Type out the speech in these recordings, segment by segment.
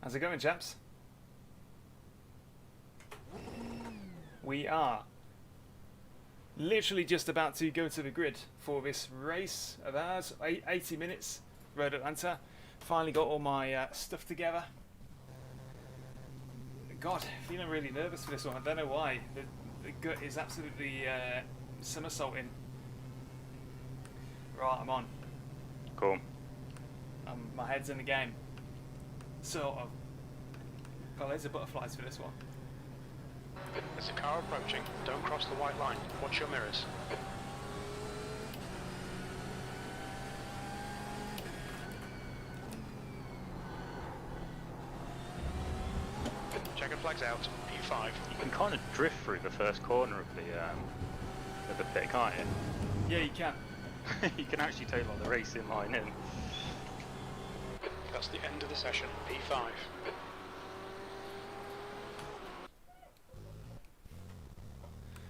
How's it going, chaps? We are literally just about to go to the grid for this race of ours. 80 minutes, Road Atlanta. Finally got all my stuff together. God, feeling really nervous for this one. I don't know why. The gut is absolutely somersaulting. Right, I'm on. Cool. My head's in the game. Sort of. Got loads of butterflies for this one. There's a car approaching. Don't cross the white line. Watch your mirrors. Checker flags out. P5. You can kind of drift through the first corner of the pit, can't you? Yeah, you can. You can actually take like the racing line in. That's the end of the session. P5.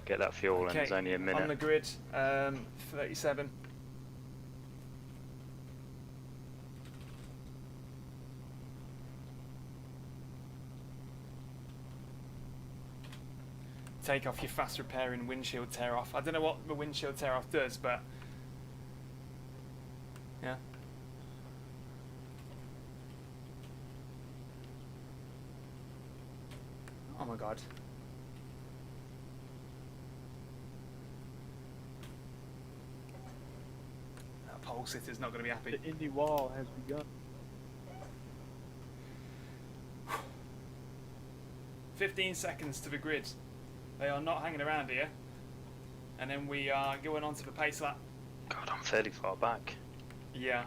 Get that fuel in, it's only a minute. On the grid, 37. Take off your fast repair and windshield tear off. I don't know what the windshield tear off does, but yeah. Oh my god. That pole sitter's not going to be happy. The Indy wall has begun. 15 seconds to the grid. They are not hanging around here. And then we are going on to the pace lap. God, I'm fairly far back. Yeah.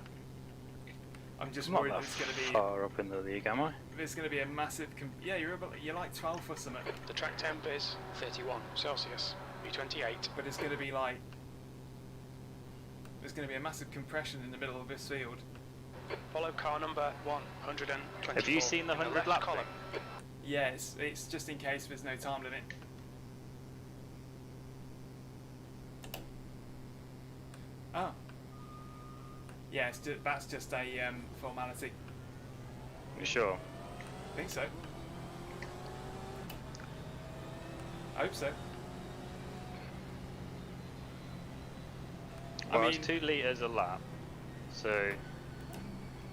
I'm just I'm not worried that there's going to be far up in the league, am I? there's going to be a massive yeah, you're like 12 or something. The track temp is 31 Celsius. P28. But it's going to be like there's going to be a massive compression in the middle of this field. Follow car number 124. Have you seen the in 100 left lap column. thing? Yeah, it's just in case there's no time limit. Oh. Yeah, that's just a formality. You sure? I think so. I hope so. Well, I it's mean, 2 litres a lap, so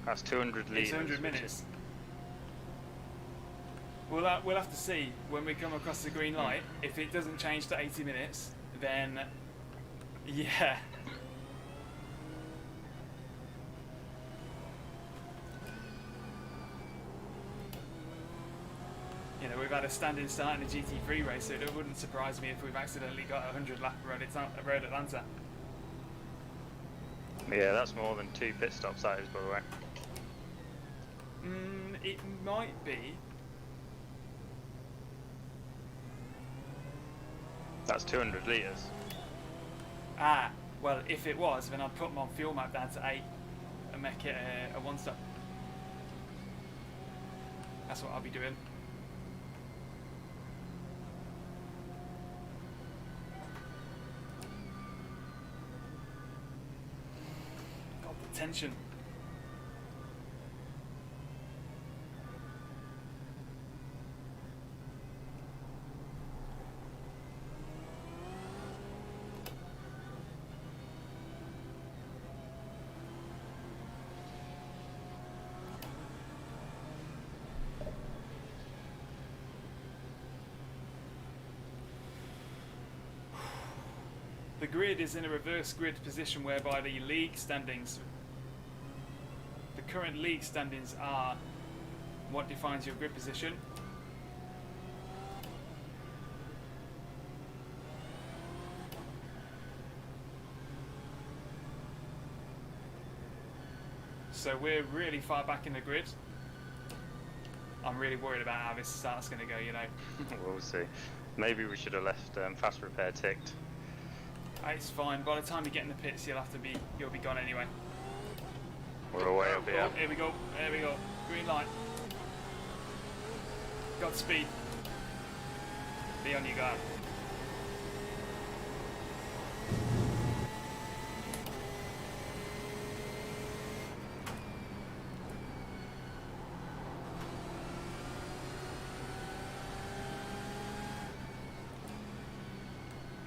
that's 200 litres. it's 100 minutes. We'll have to see when we come across the green light. If it doesn't change to 80 minutes, then yeah. You know, we've had a standing start in a GT3 race, so it wouldn't surprise me if we've accidentally got a 100 lap Road Atlanta. Yeah, that's more than 2 pit stops, that is, by the way. It might be. That's 200 litres. Ah, well, if it was, then I'd put my fuel map down to 8 and make it a one stop. That's what I'll be doing. God, the tension. The grid is in a reverse grid position whereby the league standings, the current league standings are what defines your grid position. So we're really far back in the grid. I'm really worried about how this start's going to go, you know. We'll see. Maybe we should have left fast repair ticked. It's fine. By the time you get in the pits, you'll be gone anyway. We're away up here. Oh, here we go. There we go. Green light. Godspeed. Be on your guard.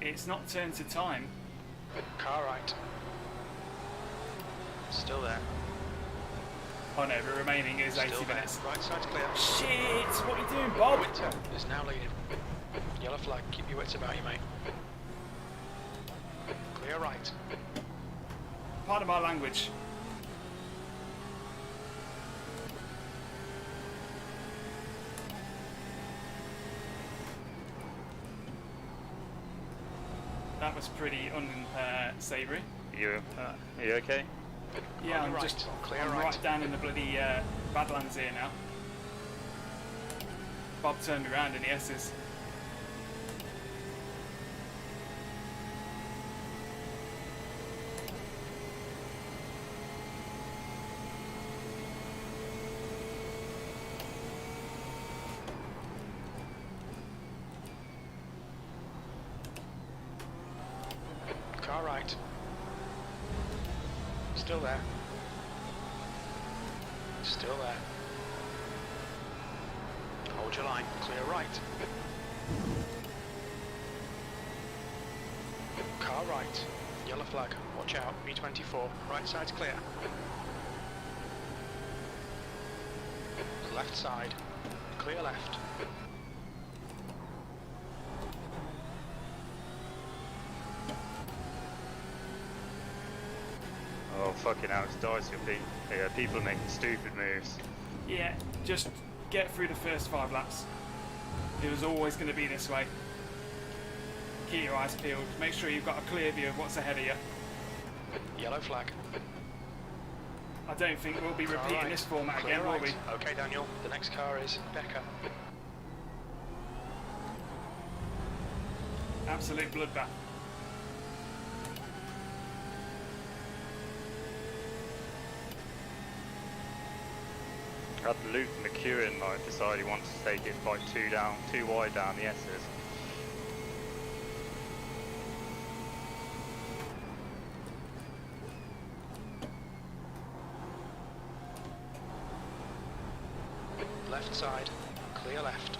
It's not turned to time. Car right. Still there. Oh no, the remaining is 80 Still there. minutes. Right side's clear. Shit! What are you doing, Bob? Winter is now leading. Yellow flag, keep your wits about you, mate. Clear right. Pardon my language. That was pretty unsavoury. Are you okay? Yeah, On I'm your just right, clear I'm right. right down in the bloody Badlands here now. Bob turned around in the S's. Car right. Still there. Still there. Hold your line. Clear right. Car right. Yellow flag. Watch out. B24. Right side's clear. Left side. Clear left. Oh fucking hell, it's dicey. Yeah, people making stupid moves. Yeah, just get through the first 5 laps. It was always going to be this way. Keep your eyes peeled. Make sure you've got a clear view of what's ahead of you. Yellow flag. I don't think we'll be Car repeating right. this format Clear again, will right. we? Okay, Daniel. The next car is Becker. Absolute bloodbath. Had Luke McEwen like decide he wants to take it by 2 wide down the S's. Left side. Clear left.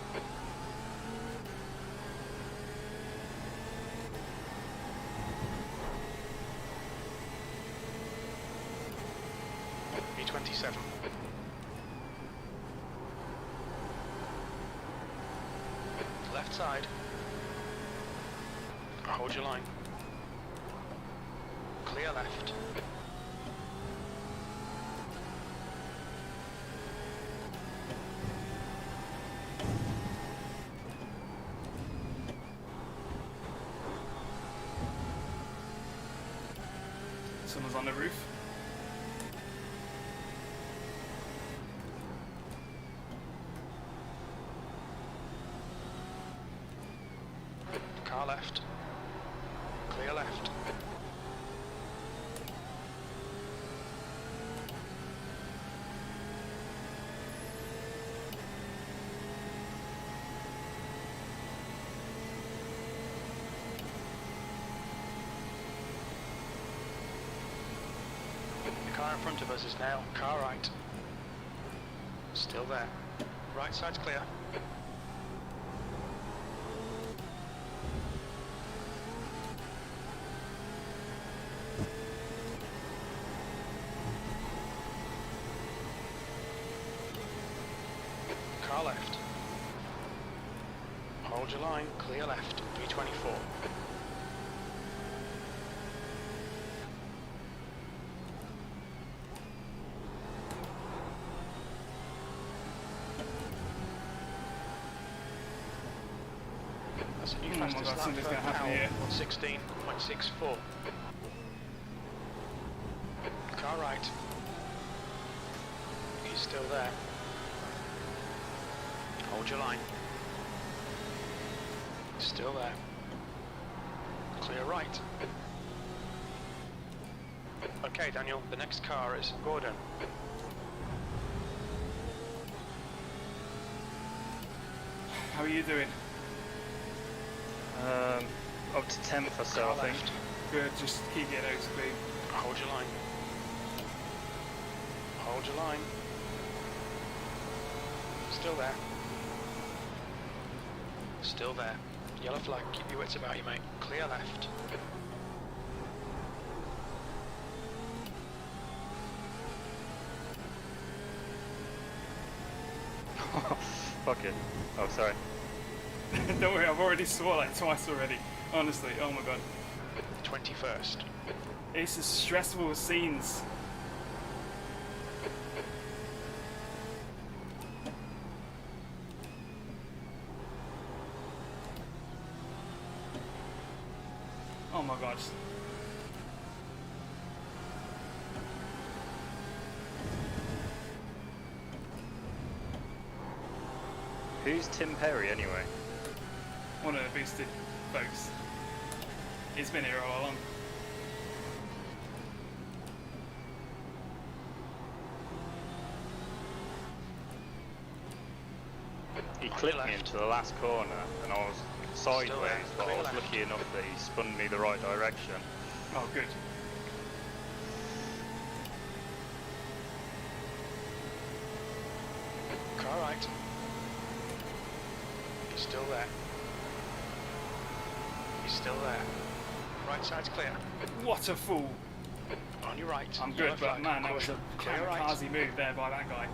B27. Left side. Hold your line. Clear left. Someone's on the roof. Car left. Clear left. The car in front of us is now car right. Still there. Right side's clear. Car left. Hold your line, clear left, B24. That's a new Oh my fastest God, lap something's for gonna happen Powell, here. 1:16.64. Car right. He's still there. Hold your line. Still there. Clear right. Okay, Daniel, the next car is Gordon. How are you doing? Up to 10th or so, Car I think. left. Good, just keep your nose clean. Hold your line. Hold your line. Still there. Still there. Yellow flag, keep your wits about you, mate. Clear left. Fuck it. Oh, sorry. Don't worry, I've already swore like twice already. Honestly, oh my god. 21st. It's as stressful as scenes. Oh my god. Who's Tim Perry anyway? One of the boosted folks. He's been here all along. He clipped me into the last corner and I was sideways, but I was lucky enough that he spun me the right direction. Oh, good. Car right. He's still there. He's still there. Right side's clear. What a fool. On your right. I'm Yellow good, but flag, man, that was a clear right. kamikaze move there by that guy.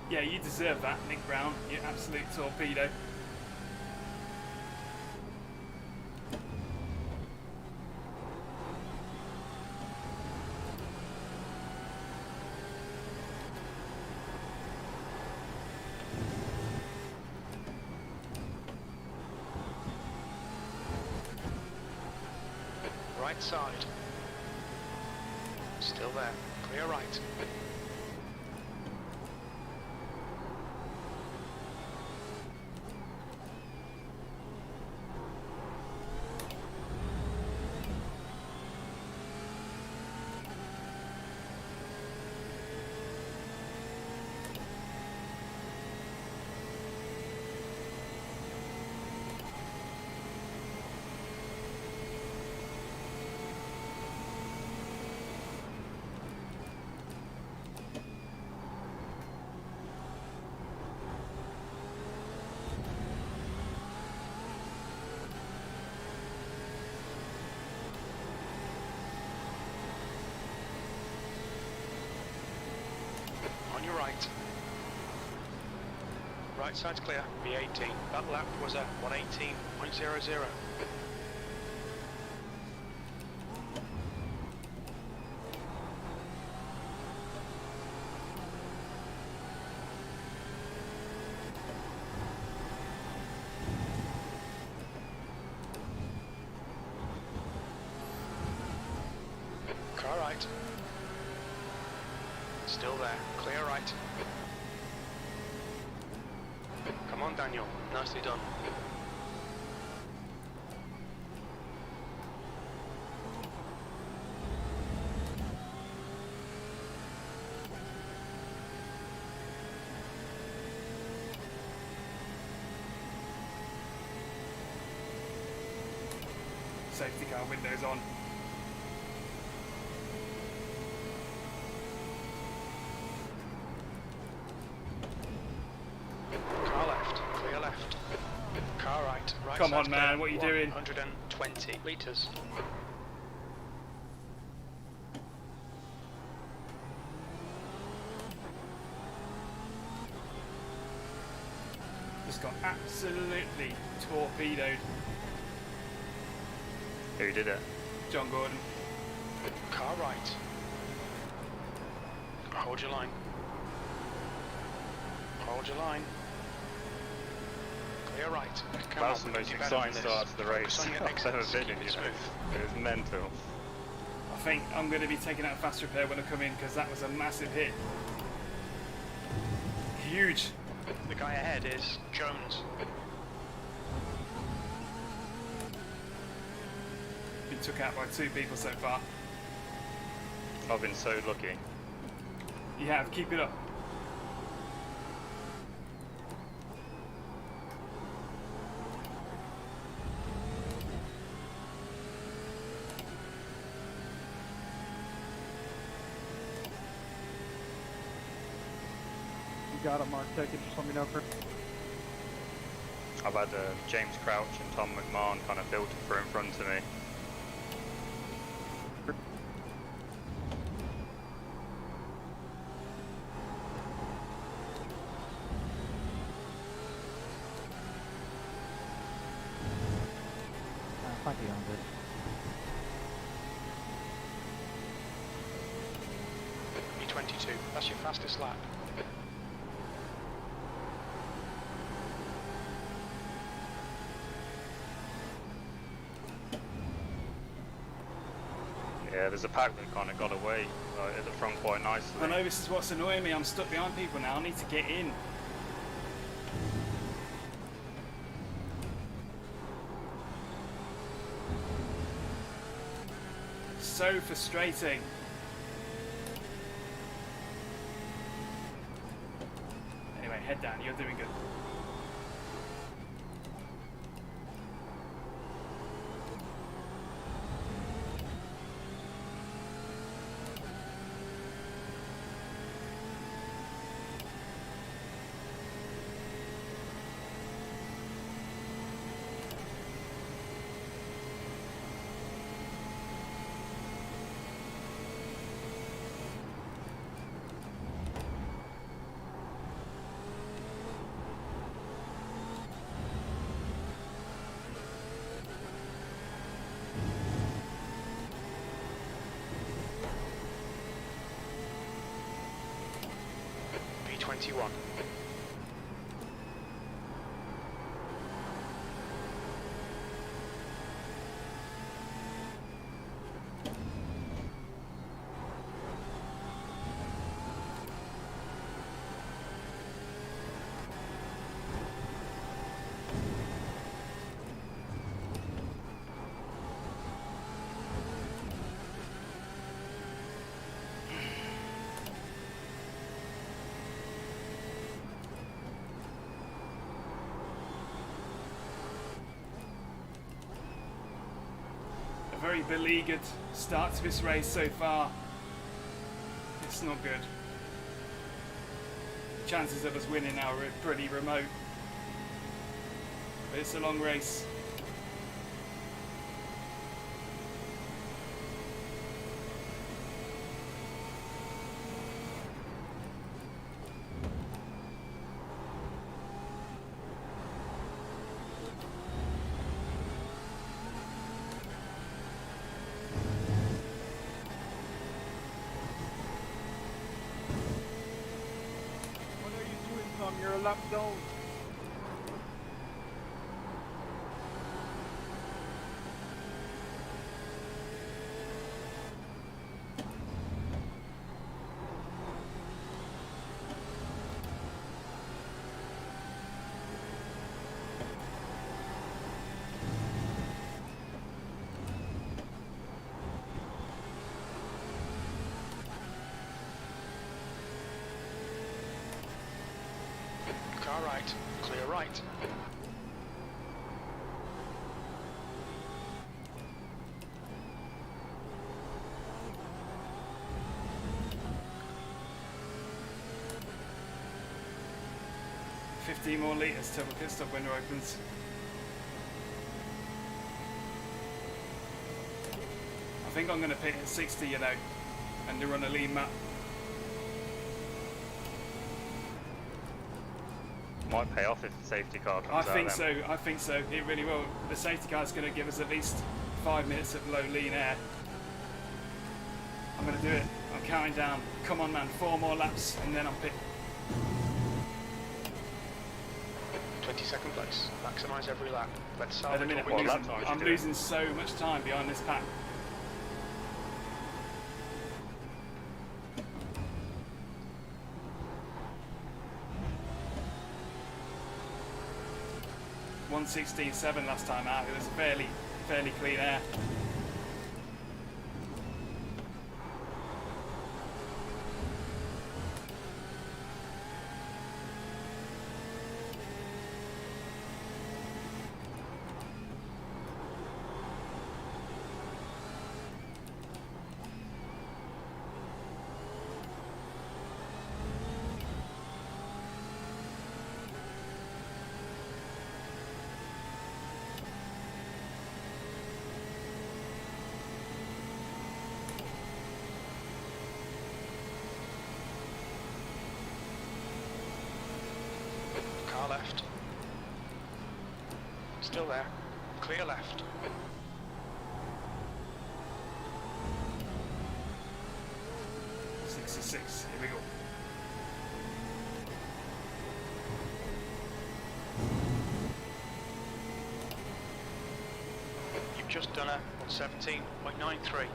Yeah, you deserve that, Nick Brown, you absolute torpedo. Right side. Still there. Clear right. On your right. Right side's clear. B18. That lap was at 118.00. Car right. Still there. Clear right. Come on, Daniel. Nicely done. Safety car windows on. Car left. Clear left. Car right. Right Come on, side's man, clear. what are you doing? 120 litres. Just got absolutely torpedoed. Who did it? John Gordon. Car right. Hold your line. Hold your line. Clear right. Come That was on, the we most can do better than exciting this. start to the race Focus on your I've ever exits, been in, keep you it know. smooth. It was mental. I think I'm going to be taking out fast repair when I come in because that was a massive hit. Huge. The guy ahead is Jones. Been took out by 2 people so far. I've been so lucky. You have, keep it up. got it, Mark. Take it. Just let me know. I've had James Crouch and Tom McMahon kind of filter through in front of me. Plenty on this. B22, that's your fastest lap. Yeah, there's a pack that kind of got away at the front quite nicely. I know this is what's annoying me. I'm stuck behind people now. I need to get in. So frustrating. Anyway, head down. You're doing good. B21. A very beleaguered start to this race so far. It's not good. Chances of us winning now are pretty remote. But it's a long race. What are you doing, Tom? You're a lap down. Car right, clear right. $15 more litres till the pit stop window opens. I think I'm going to pit at 60, you know, and to run a lean map. Might pay off if the safety car I comes out think then. so. I think so. It really will. The safety car is going to give us at least 5 minutes of low lean air. I'm going to do it. I'm counting down. Come on, man. 4 more laps, and then I'm pit. 22nd place. Maximise every lap. Let's At salvage the minute, what we What can. lap time is I'm you doing? losing so much time behind this pack. .116.7 last time out. It was fairly clean air. left. Still there. Clear left. Six. Here we go. You've just done a 117.93.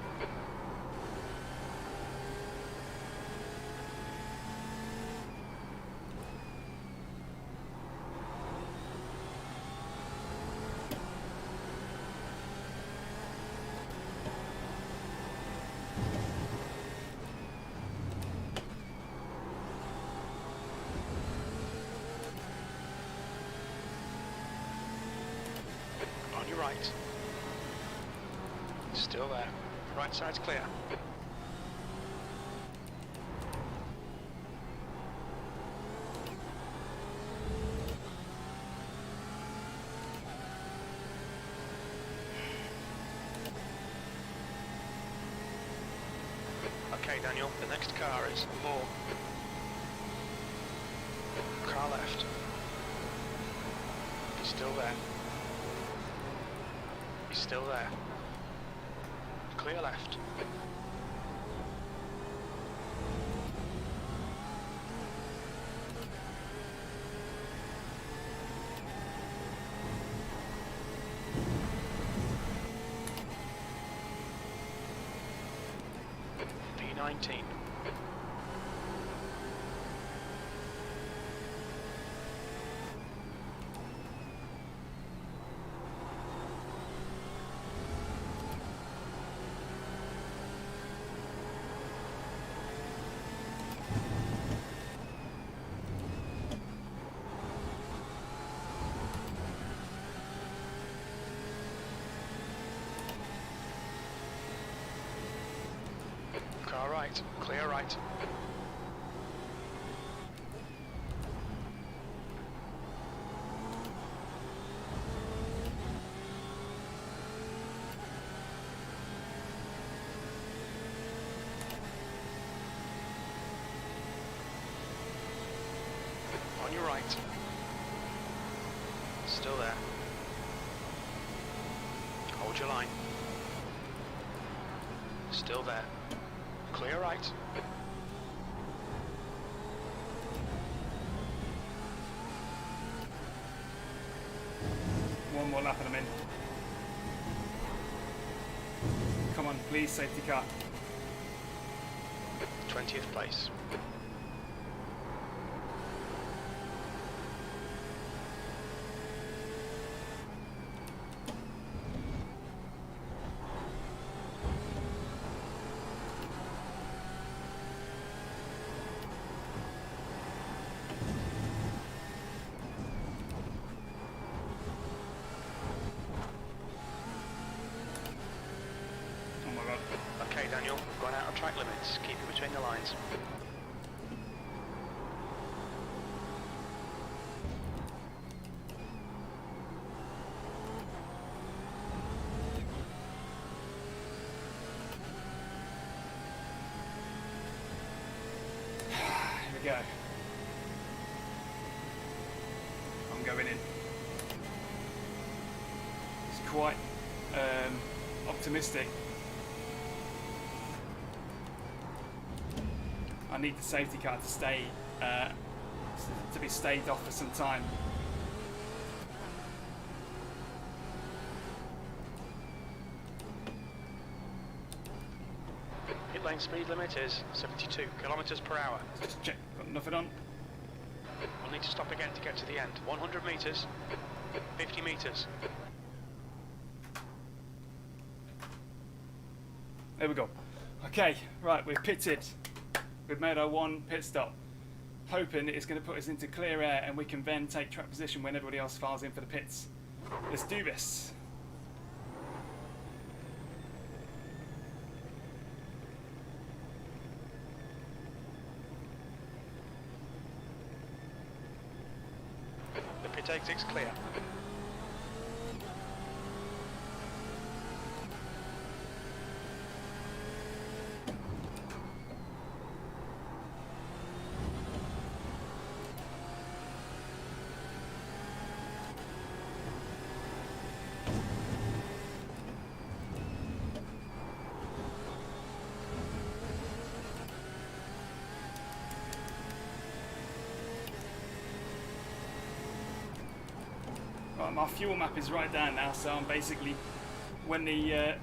On your right. Still there. Right side's clear. Okay, Daniel, the next car is 4. Car left. He's still there. He's still there. Clear left. P19. Car right, clear right. On your right. Still there. Hold your line. Still there. Clear right. One more lap and I'm in. Come on, please, safety car. 20th place. Oh my god. Okay, Daniel, we've gone out of track limits. Keep it between the lines. Here we go. I'm going in. It's quite optimistic. I need the safety car to stay, to be staved off for some time. Pit lane speed limit is 72 kilometers per hour. Just check, got nothing on. We'll need to stop again to get to the end. 100 meters, 50 meters. There we go. Okay, right, we've pitted. We've made our one pit stop. Hoping it's going to put us into clear air and we can then take track position when everybody else files in for the pits. Let's do this. The pit exit's clear. my fuel map is right down now, so I'm basically when the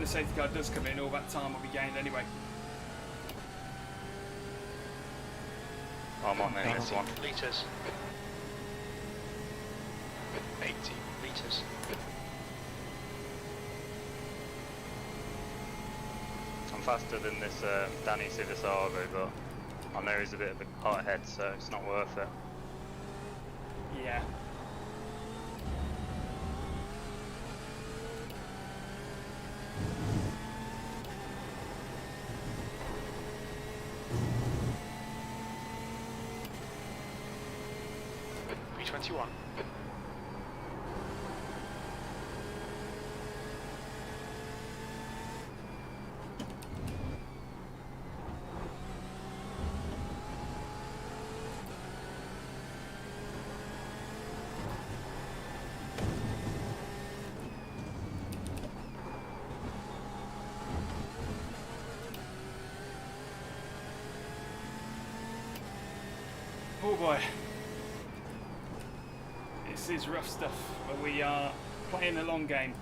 safety car does come in, all that time will be gained anyway. I'm on in this one. Litres. 80 litres. I'm faster than this Danny Civisago, but I know he's a bit of a hot head, so it's not worth it. Yeah. V21. Oh boy. This is rough stuff, but we are playing the long game.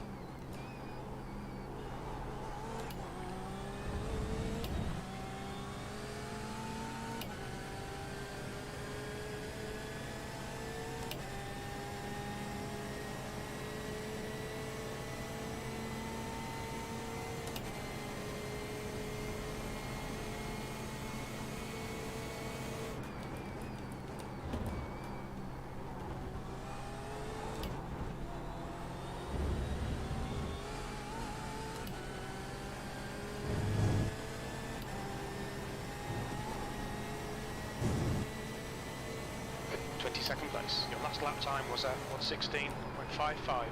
Second place. Your last lap time was at 1:16.55.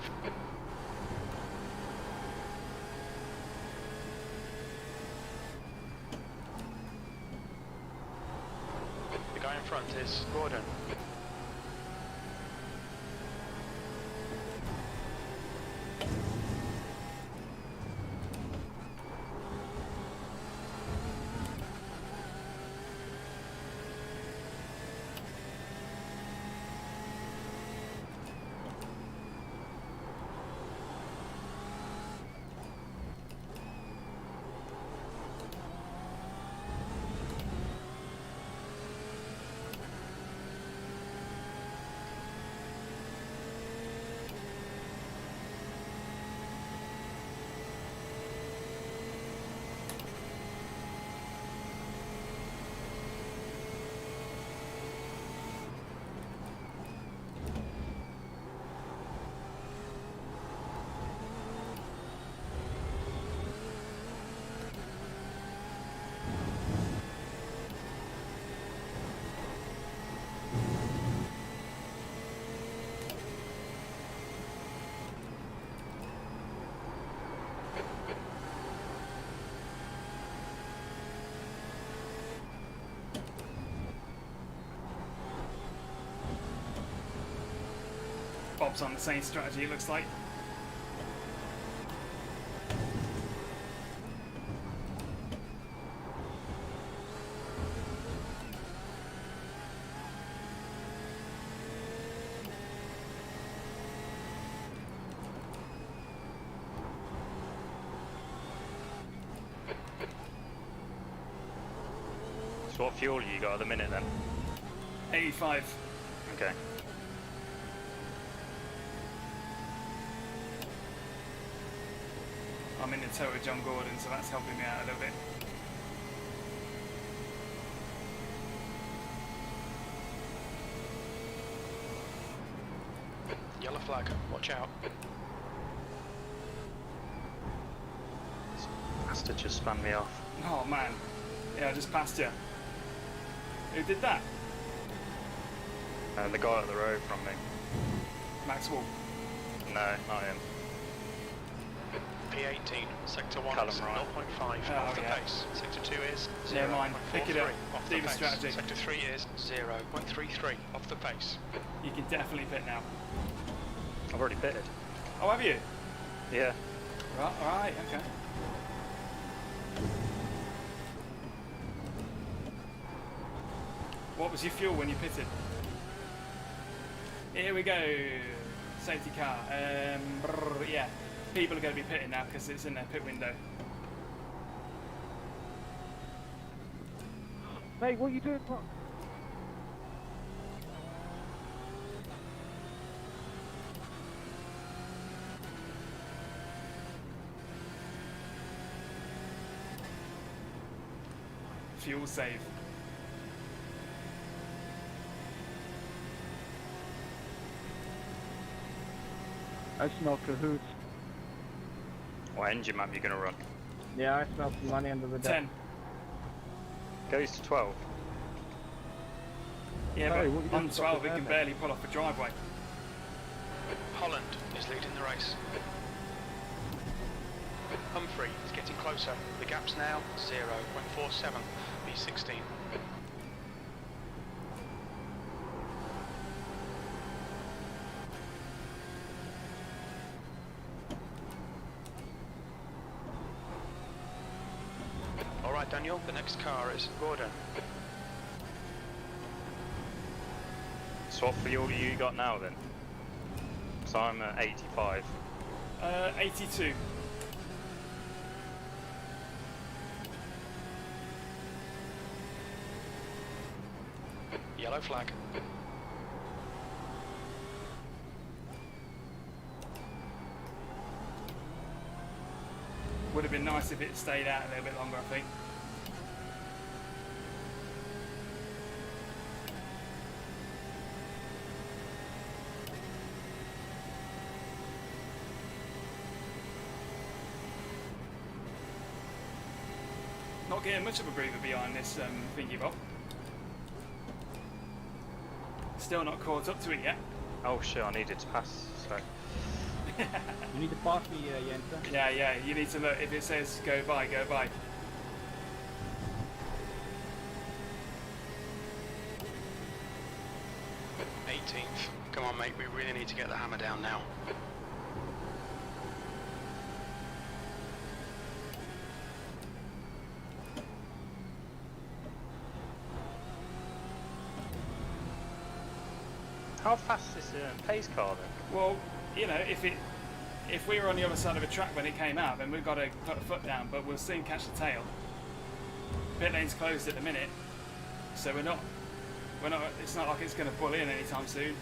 The guy in front is Gordon. Bob's on the same strategy, it looks like. So what fuel you got at the minute then? 85. Okay. I'm in the tow with John Gordon, so that's helping me out a little bit. Yellow flag, watch out. Bastard just spun me off. Oh man. Yeah, I just passed you. Who did that? The guy up the road from me. Maxwell. No, not him. P18, sector 1 Callum is Ryan. 0.5 Oh, off the yeah. pace. Sector 2 is 0.43 Never mind. Pick it up. off Do the the pace. strategy. Sector 3 is 0.33 off the pace. You can definitely pit now. I've already pitted. Oh, have you? Yeah. Right, okay. What was your fuel when you pitted? Here we go. Safety car. Yeah, people are going to be pitting now because it's in their pit window. Mate, what are you doing? What? Fuel save. I smell cahoots. What engine map you going to run? Yeah, I smell some money under the deck. 10. Goes to 12. Yeah, Hey, but what you on doing 12 we stopping can there, barely pull off a driveway. Holland is leading the race. Humphrey is getting closer. The gap's now 0.47 B16. All right, Daniel, the next car is Gordon. So what fuel you got now then? So I'm at 85. 82. Yellow flag. Would have been nice if it stayed out a little bit longer, I think. Not getting much of a breather behind this thingy bob. Still not caught up to it yet. Oh shit, I needed to pass, so... You need to pass me, Jenta. Yeah, you need to look. If it says go by, go by. Come on, mate, we really need to get the hammer down now. How fast is this pace car then? Well, you know, if we were on the other side of a track when it came out, then we've got to put a foot down, but we'll soon catch the tail. Pit lane's closed at the minute, so we're not. It's not like it's going to pull in anytime soon.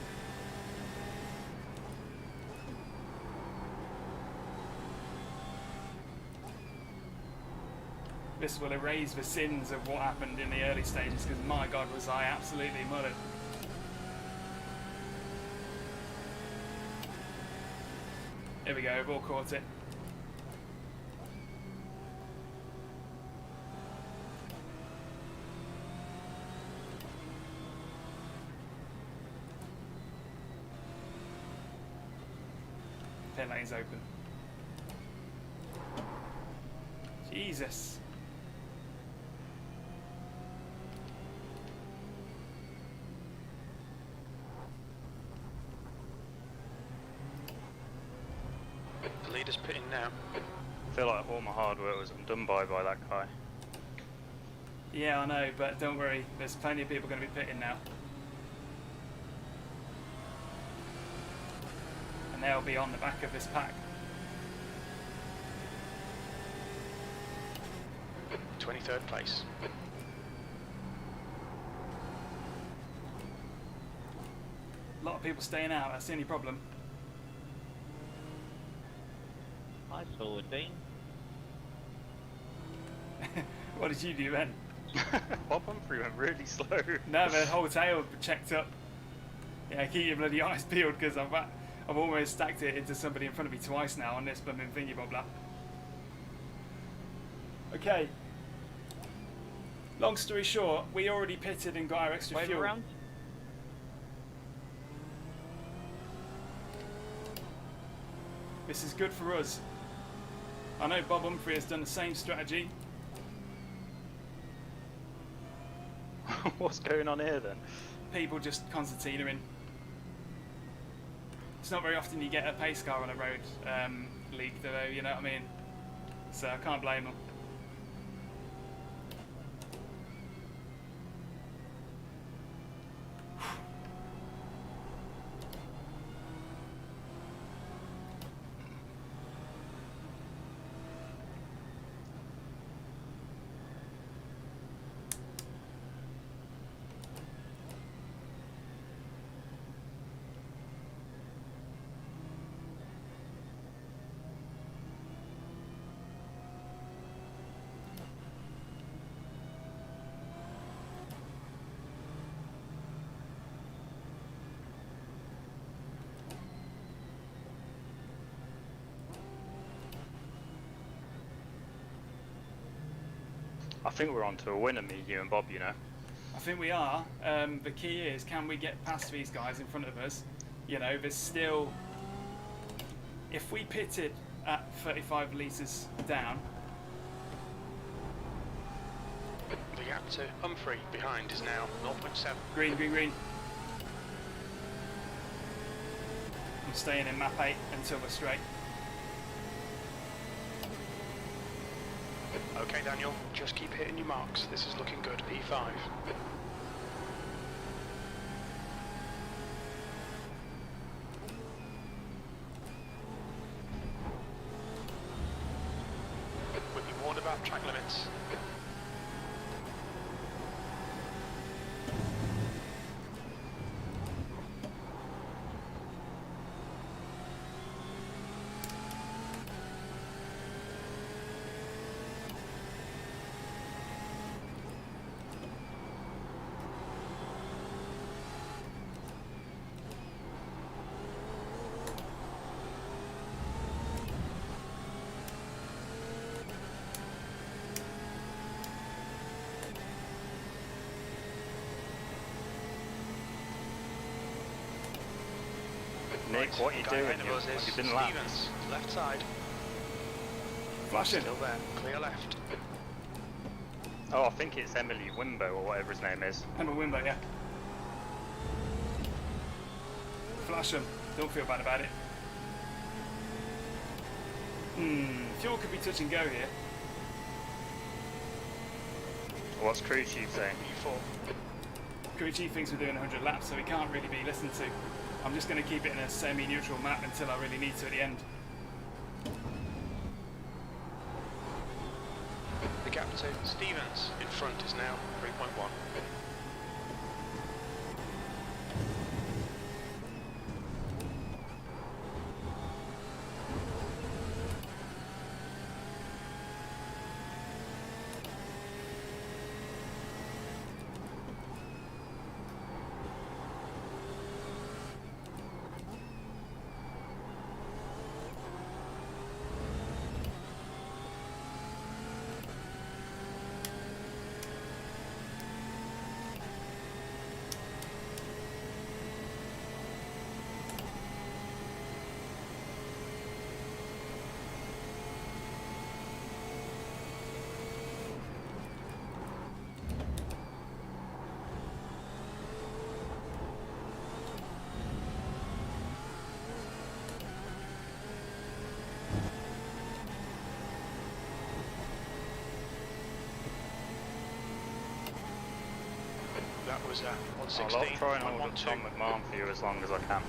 This will erase the sins of what happened in the early stages, because my God, was I absolutely mullered. Here we go, we've all caught it. Pit lane's open. Jesus. The leader's pitting now. I feel like all my hard work was undone by that guy. Yeah, I know, but don't worry, there's plenty of people going to be pitting now. And they'll be on the back of this pack. 23rd place. A lot of people staying out, that's the only problem. Nice forward team. What did you do then? Bob Humphrey went really slow. No, the whole tail checked up. Yeah, keep your bloody eyes peeled, because I've almost stacked it into somebody in front of me twice now on this blooming thingy bob lap. Okay. Long story short, we already pitted and got our extra Wave fuel. around. This is good for us. I know Bob Humphrey has done the same strategy. What's going on here then? People just concertinaing. It's not very often you get a pace car on a road league, though, you know what I mean? So I can't blame them. I think we're on to a winner, me, you and Bob, you know. I think we are. The key is, can we get past these guys in front of us? You know, there's still... If we pitted at 35 litres down... The gap to Humphrey behind is now 0.7. Green, green, green. I'm staying in map 8 until we're straight. Okay, Daniel, just keep hitting your marks. This is looking good. P5. We've been warned about track limits. Nick, what are you Guy doing? ahead of us is You've been lapped. Stevens, left side. Flashing. Still there. Clear left. Oh, I think it's Emily Wimbo or whatever his name is. Emma Wimber, yeah. Flash them. Don't feel bad about it. Fuel could be touch and go here. What's crew chief saying? P4. Crew chief thinks we're doing 100 laps, so he can't really be listened to. I'm just going to keep it in a semi-neutral map until I really need to at the end. The gap to Stevens in front is now 3.1. That was I'll 116. try and hold up Tom McMahon for you as long as I can.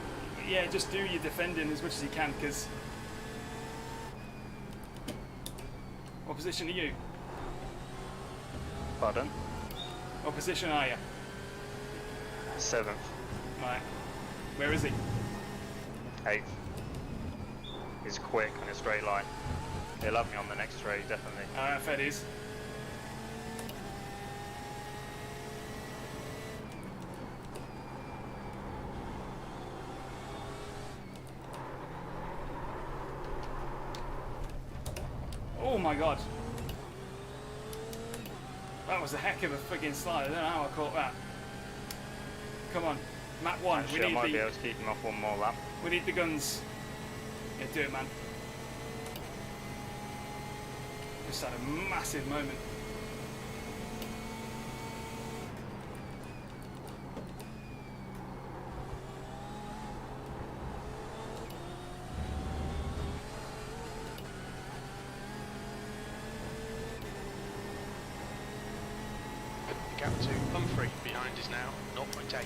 Yeah, just do your defending as much as you can, because... What position are you? Pardon? What position are you? 7th, Right. Where is he? 8th. He's quick on a straight line. He'll have me on the next straight, definitely. Fed is. Oh my god. That was a heck of a friggin' slide. I don't know how I caught that. Come on. Map 1. Actually, I might be able to keep him off one more lap. We need the guns. Yeah, do it, man. Just had a massive moment. The gap to Humphrey behind is now 0.8.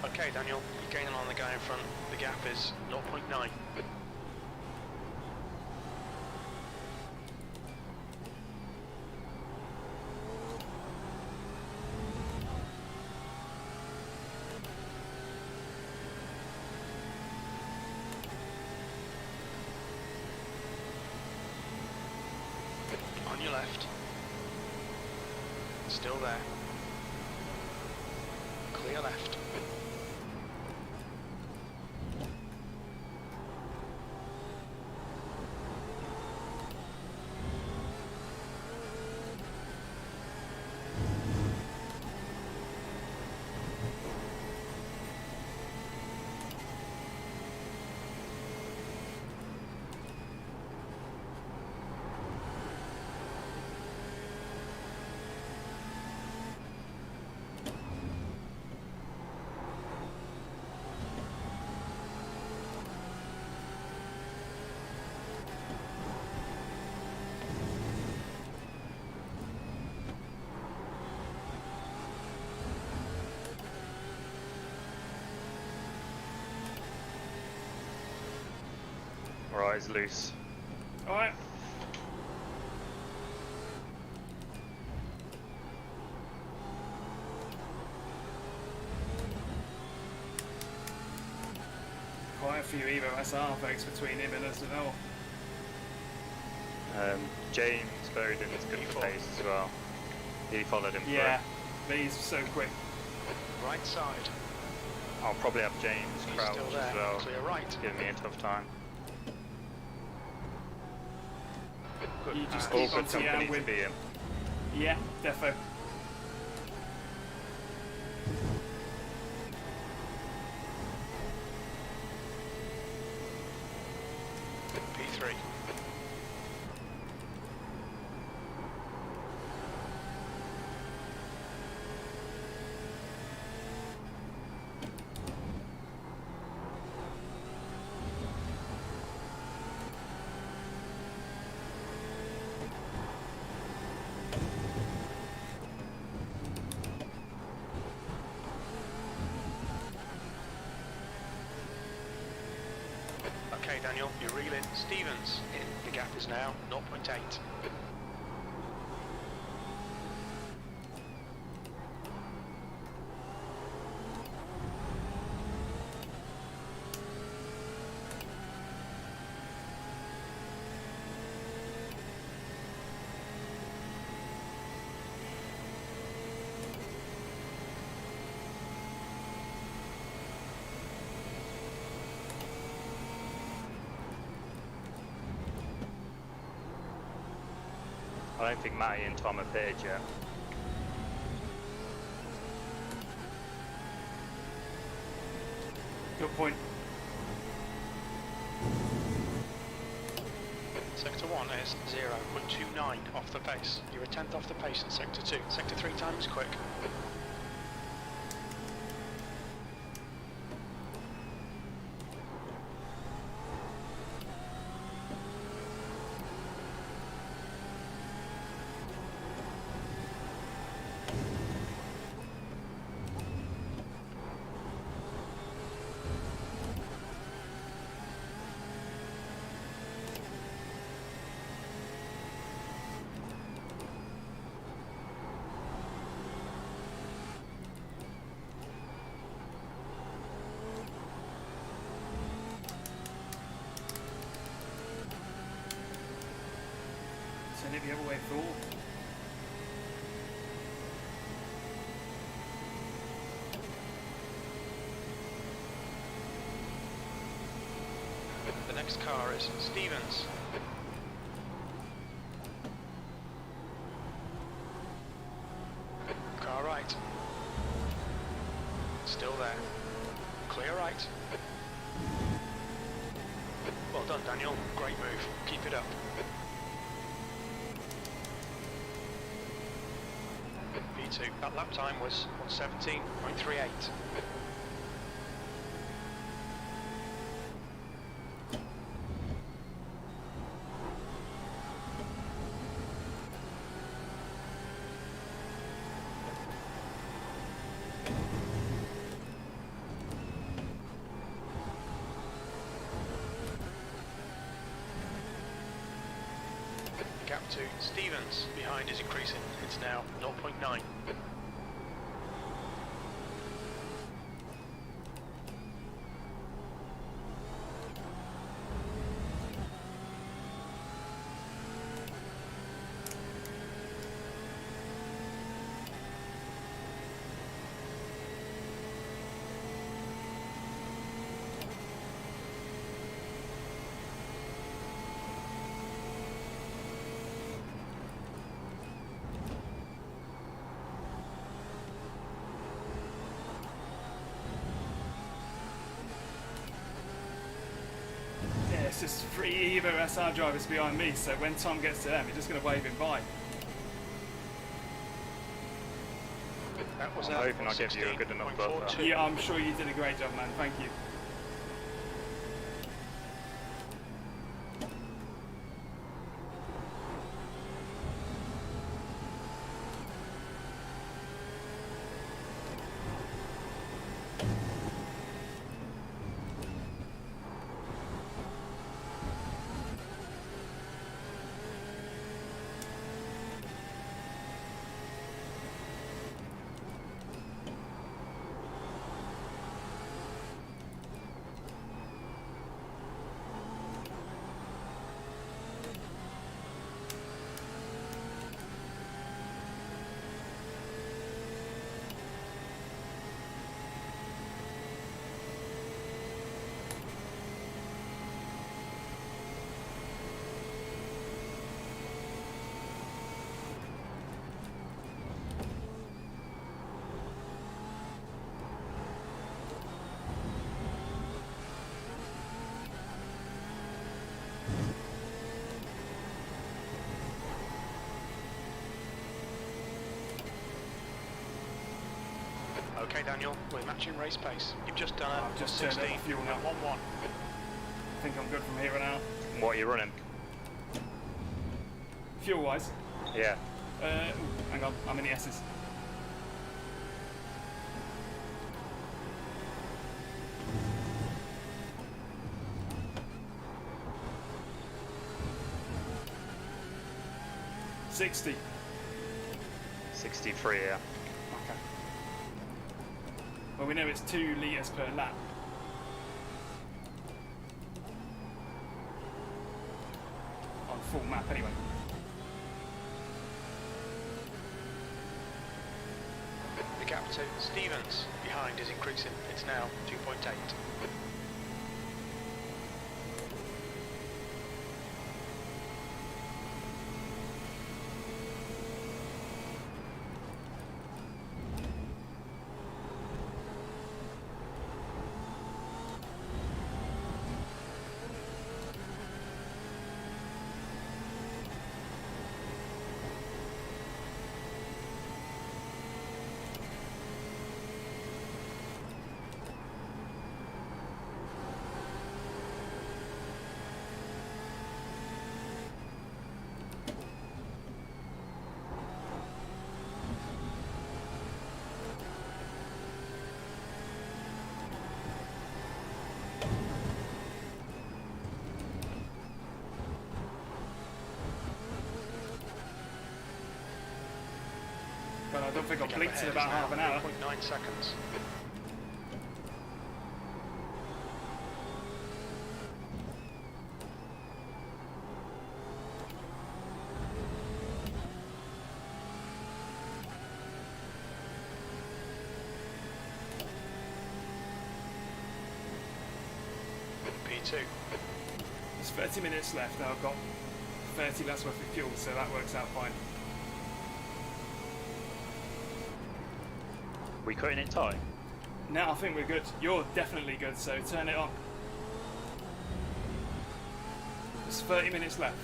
Okay, Daniel, you're gaining on the guy in front. The gap is 0.9. Still there. Clear left. Right, it's loose. Alright. Quite a few Evo SR folks between him and us as well. James Bowden is good for pace as well. He followed him Yeah, but he's so quick. Right side. I'll probably have James He's Crouch still there. as well, Clear right. giving me a tough time. Good. You just All keep on good to company to with. be in. Yeah, defo. P3. Okay, Daniel, you're reeling. Stevens in. The gap is now 0.8. I don't think Matty and Tom have pitted yet. Good point. Sector 1 is 0.29 off the pace. You're a tenth off the pace in Sector 2. Sector 3 time is quick. Send it the other way, fool. The next car is Stevens. Car right. Still there. Clear right. Well done, Daniel. Great move. Keep it up. P2. That lap time was 1:17.38. Gap to Stevens behind is increasing. It's now 0.9. 3 Evo SR drivers behind me, so when Tom gets to them, you're just going to wave him by. That was I'm hoping I give you a good enough buffer. Yeah, I'm sure you did a great job, man. Thank you. Okay, Daniel, we're matching race pace. You've just done a I've just turned 16 up the fuel now. 1-1. I think I'm good from here on out. What are you running? Fuel-wise, Yeah. hang on, I'm in the S's. $60. 63, yeah. Okay. Well, we know it's 2 litres per lap. On full map, anyway. The gap to Stevens behind is increasing. It's now 2.8. But I don't think I'll The gap blink in ahead about is half an hour. 0.9 seconds. P2. There's 30 minutes left, and I've got 30 less worth of fuel, so that works out fine. We cutting it tight? Now I think we're good. You're definitely good, so turn it on. There's 30 minutes left.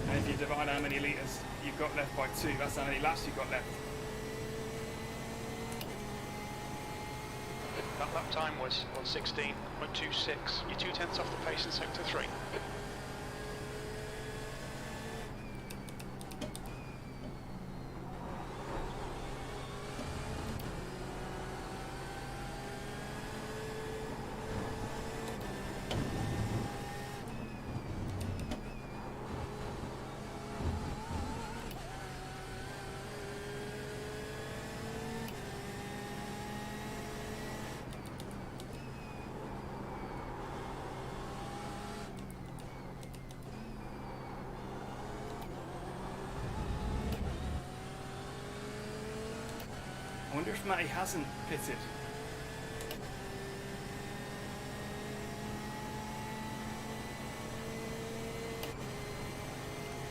And if you divide how many litres you've got left by 2, that's how many laps you've got left. That lap time was 1:16.26. You're 2/10 off the pace in sector 3. I wonder if Matty hasn't pitted.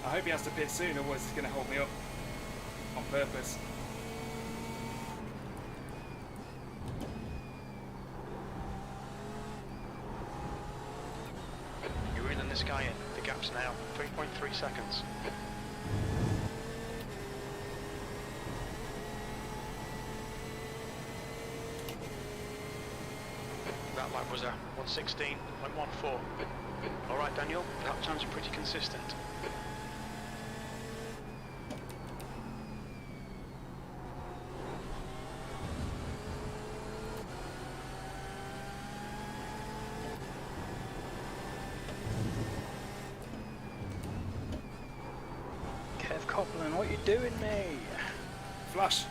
I hope he has to pit soon, otherwise he's going to hold me up on purpose. You're sky in. The gap's now 3.3 seconds. That lap was a 1:16.14. Alright Daniel, lap times are pretty consistent. Kev Copeland, what you doing, mate? Flash.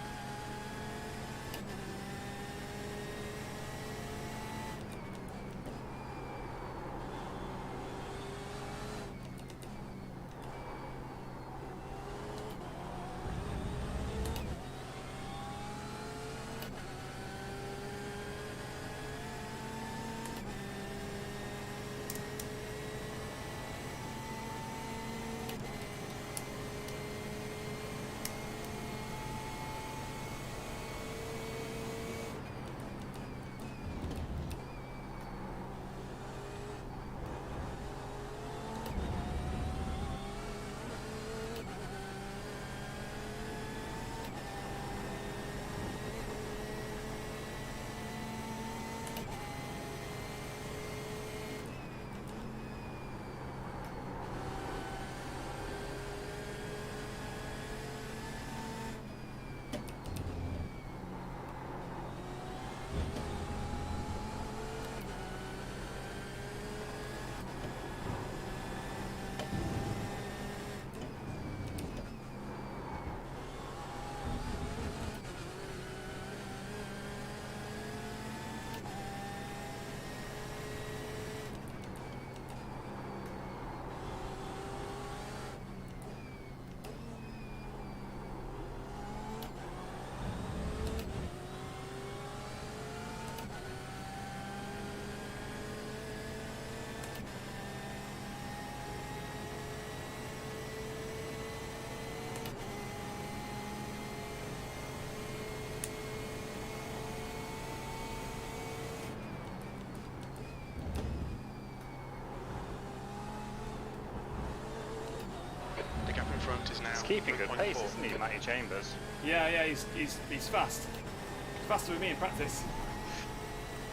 Front is now. He's keeping good 3.4. pace, isn't he, Matty Chambers? Yeah, he's fast. Faster with me in practice.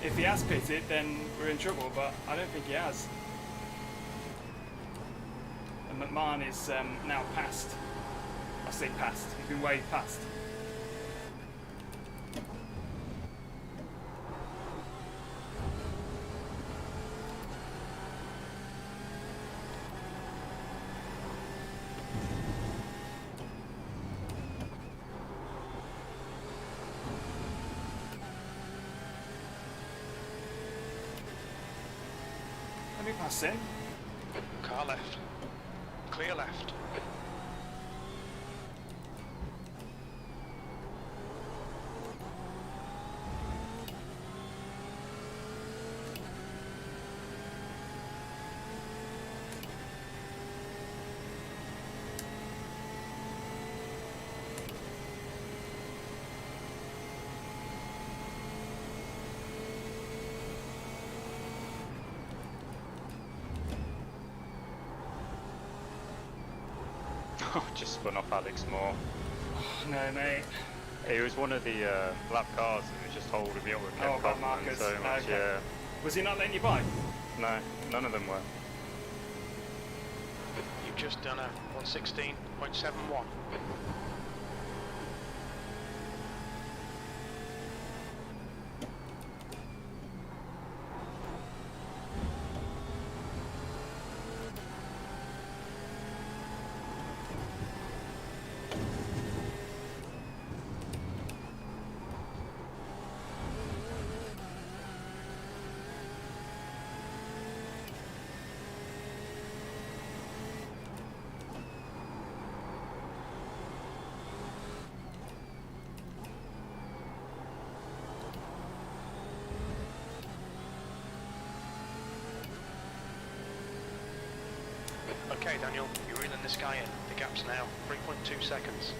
If he has pitted, then we're in trouble, but I don't think he has. And McMahon is now past. I say past. He's been way past. Let me pass in. Car left. Clear left. Just spun off Alex Moore. No, mate. He was one of the lap cars that was just holding me up with Oh, Kev bad Copeland markers. so much, Okay. yeah. Was he not letting you by? No, none of them were. You've just done a 1:16.71. Okay, Daniel, you're reeling this guy in. The gap's now 3.2 seconds.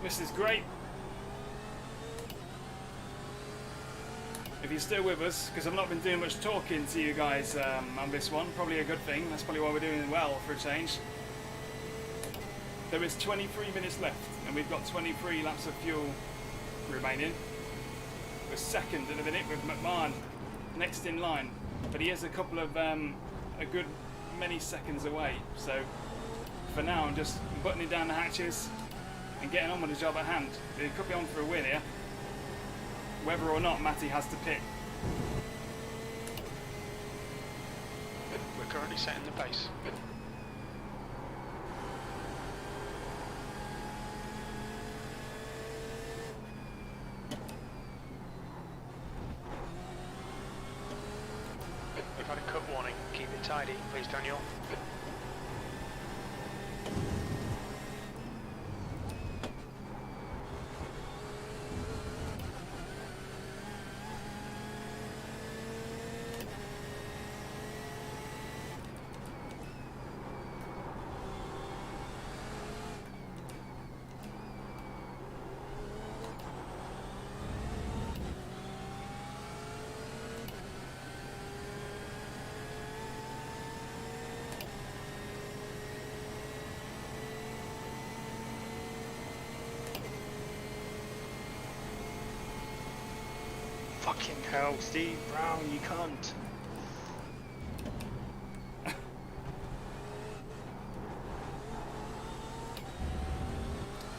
This is great. If you're still with us, because I've not been doing much talking to you guys on this one, probably a good thing. That's probably why we're doing well for a change. There is 23 minutes left, and we've got 23 laps of fuel remaining. We're second at the minute with McMahon next in line, but he is a couple of a good many seconds away. So for now, I'm just buttoning down the hatches and getting on with the job at hand. It could be on for a win here, whether or not Matty has to pit. We're currently setting the pace. We've had a cut warning. Keep it tidy, please, Daniel. Fucking hell, Steve Brown, you cunt.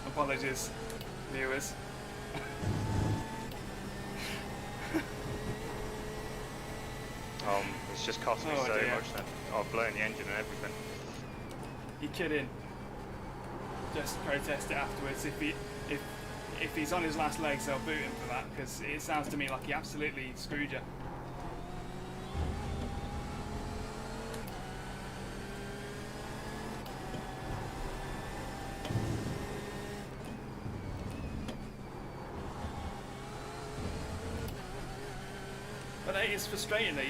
Apologies, viewers. It's just cost me Oh, so dear. much that I've blown the engine and everything. You're kidding. Just protest it afterwards. If he's on his last legs, I'll boot him for that, because it sounds to me like he absolutely screwed you. But it is frustrating though.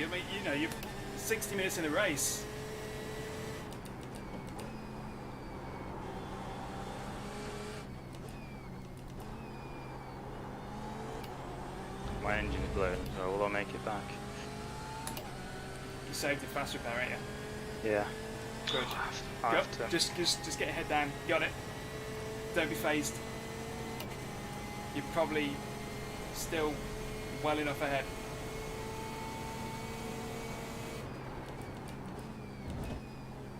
You're 60 minutes in a race. My engine's blown, so will I make it back? You saved your fast repair, ain't you? Yeah. Good. I Go. have to. Just get your head down. Got it. Don't be phased. You're probably still well enough ahead.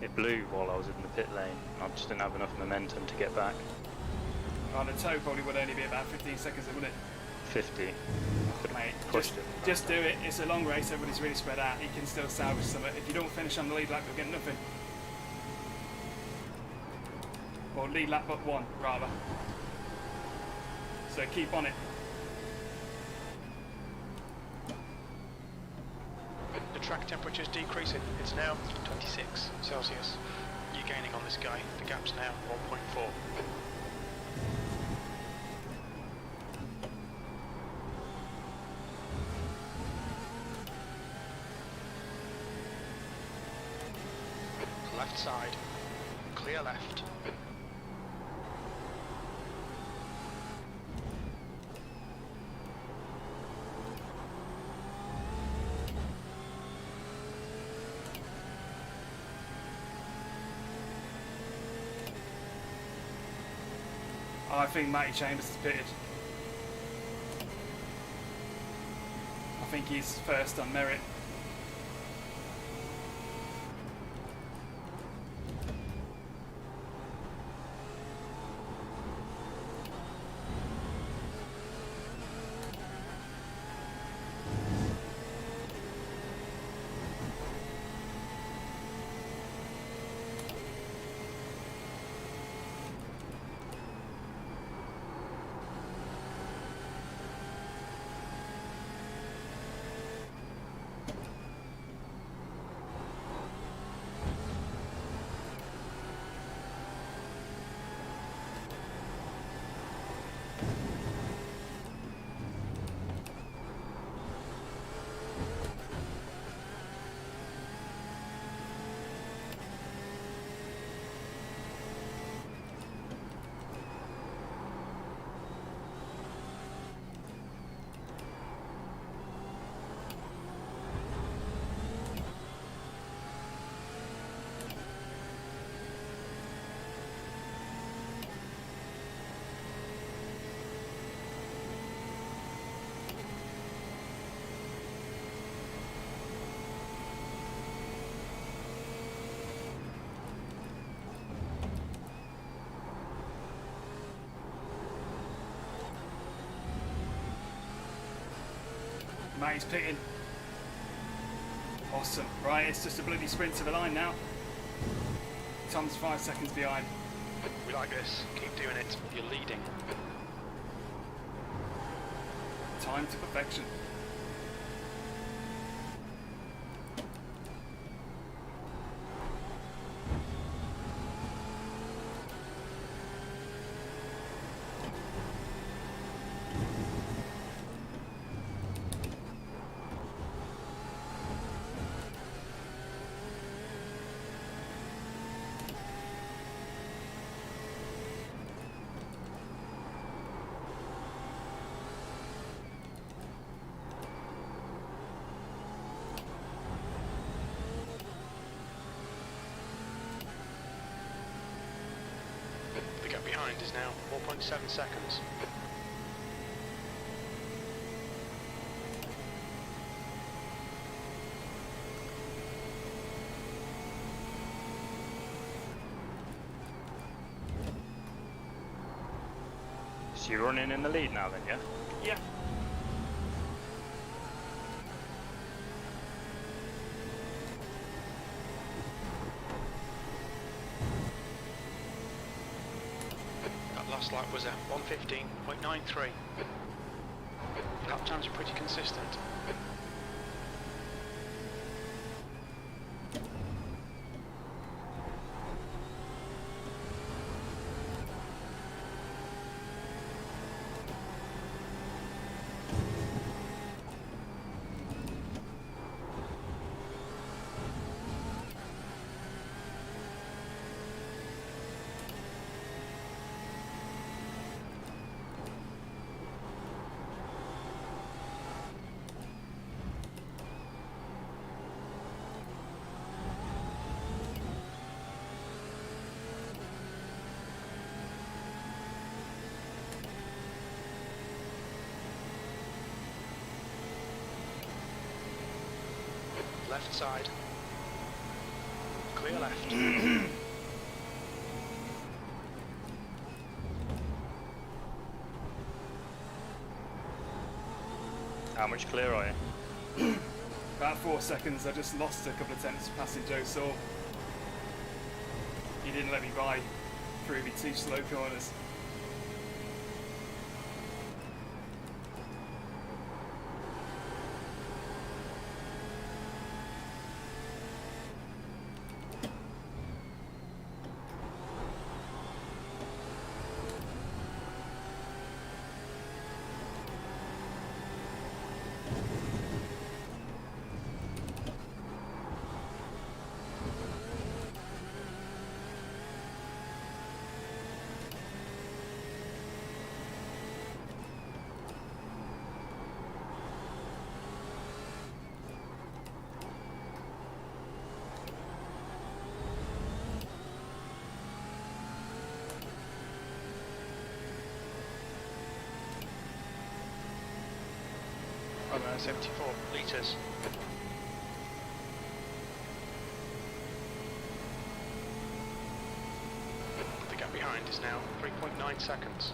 It blew while I was in the pit lane. I just didn't have enough momentum to get back. On the toe probably would only be about 15 seconds, wouldn't it? 50. Mate, Pushed just do it. It's a long race. Everybody's really spread out. You can still salvage something. If you don't finish on the lead lap, you'll get nothing. Or lead lap but one, rather. So keep on it. The track temperature's decreasing. It's now 26 Celsius. You're gaining on this guy. The gap's now 1.4. Left side. Clear left. I think Matty Chambers is pitted. I think he's first on merit. Matty's pitting. Awesome. Right, it's just a bloody sprint to the line now. Tom's 5 seconds behind. We like this. Keep doing it. You're leading. Time to perfection. The gap behind is now 4.7 seconds. So you're running in the lead now then, yeah? Yeah. That last lap was at 1:15.93. Lap times are pretty consistent. Left side. Clear left. How much clear are you? About 4 seconds. I just lost a couple of tenths passing Joe Saw. He didn't let me by through me 2 slow corners. About 74 litres. The gap behind is now 3.9 seconds.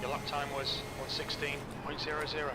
Your lap time was 1:16.00.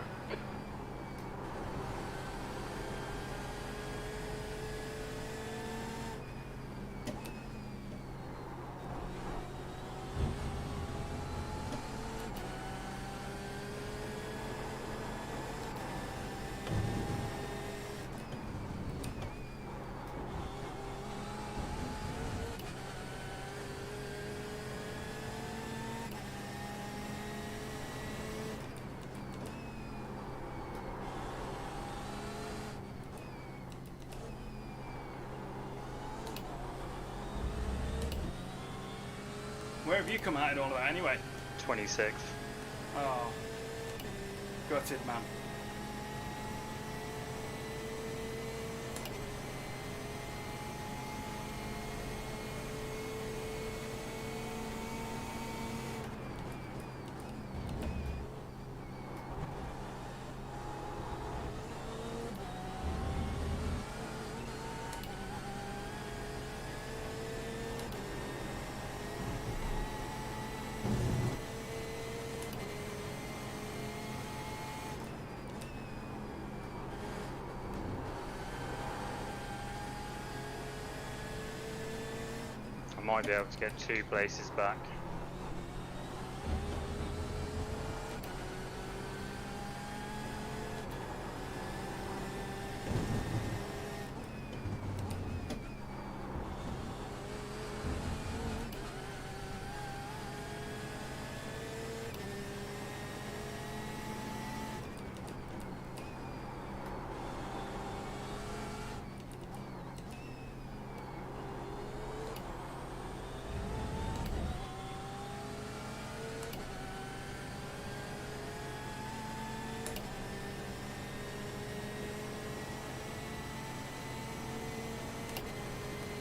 Where have you come out in all of that anyway? 26th. Oh, gutted, man. might be able to get 2 places back.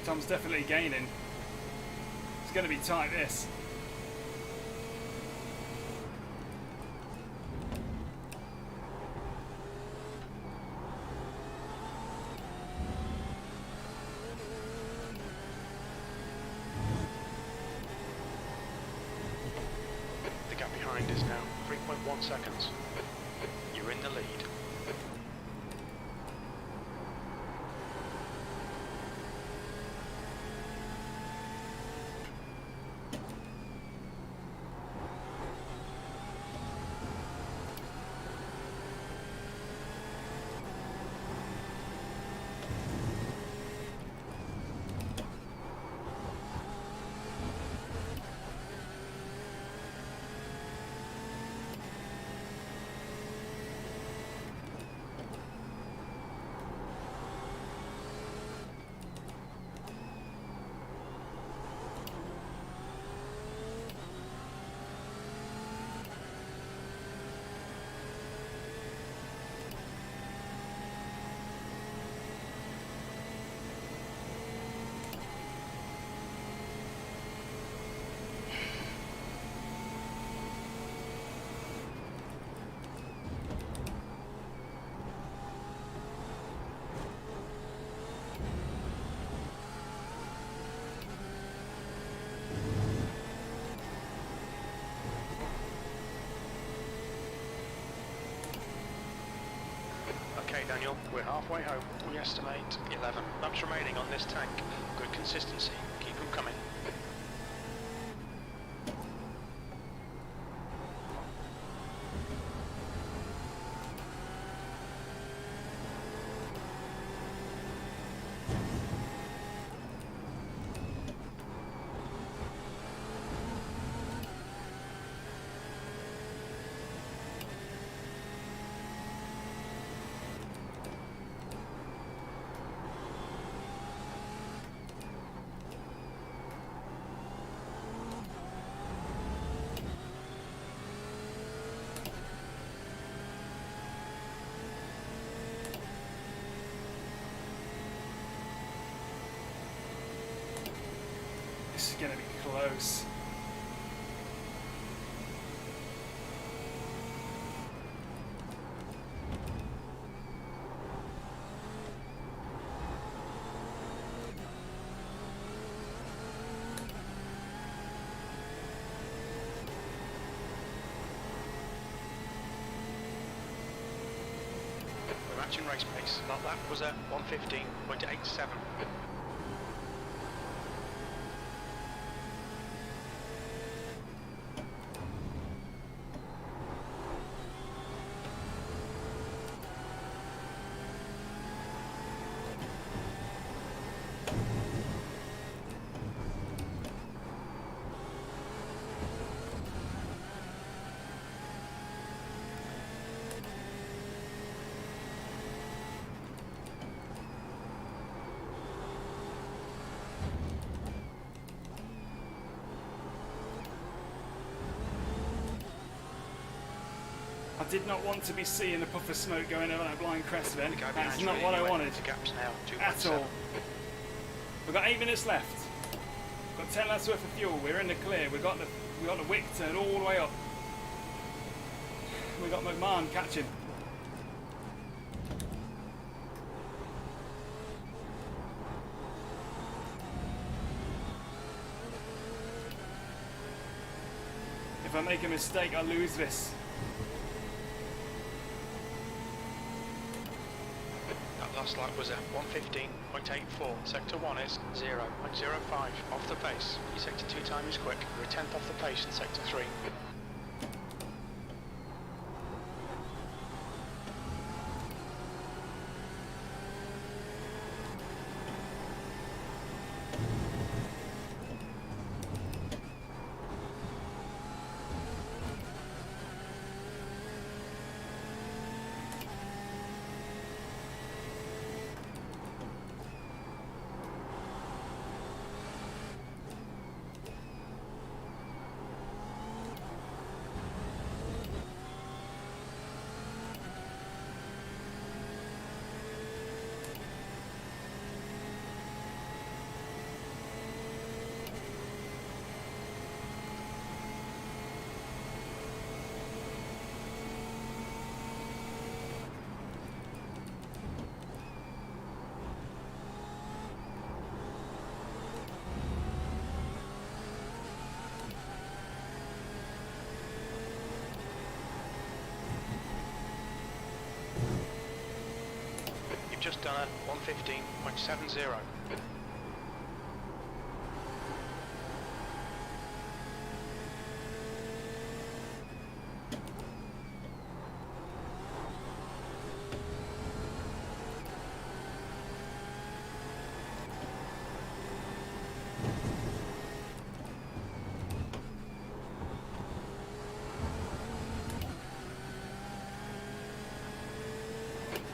Tom's definitely gaining. It's going to be tight, this. The gap behind is now 3.1 seconds. You're in the lead. Okay, Daniel, we're halfway home. We estimate 11 laps remaining on this tank. Good consistency. Keep them coming. This is going to be close. We're matching race pace. That lap was at 1:15.87. I did not want to be seeing the puff of smoke going over that blind crest event. The guy That's behind not you what I anyway. wanted The gap's now 2.7. at all. We've got 8 minutes left. We've got 10 laps worth of fuel. We're in the clear. We've got the wick turned all the way up. We've got McMahon catching. If I make a mistake, I lose this. That last lap was at 1:15.84. Sector 1 is 0.05 off the pace. Your sector 2 time is quick. You're a tenth off the pace in sector 3. Just done a 1:15.70.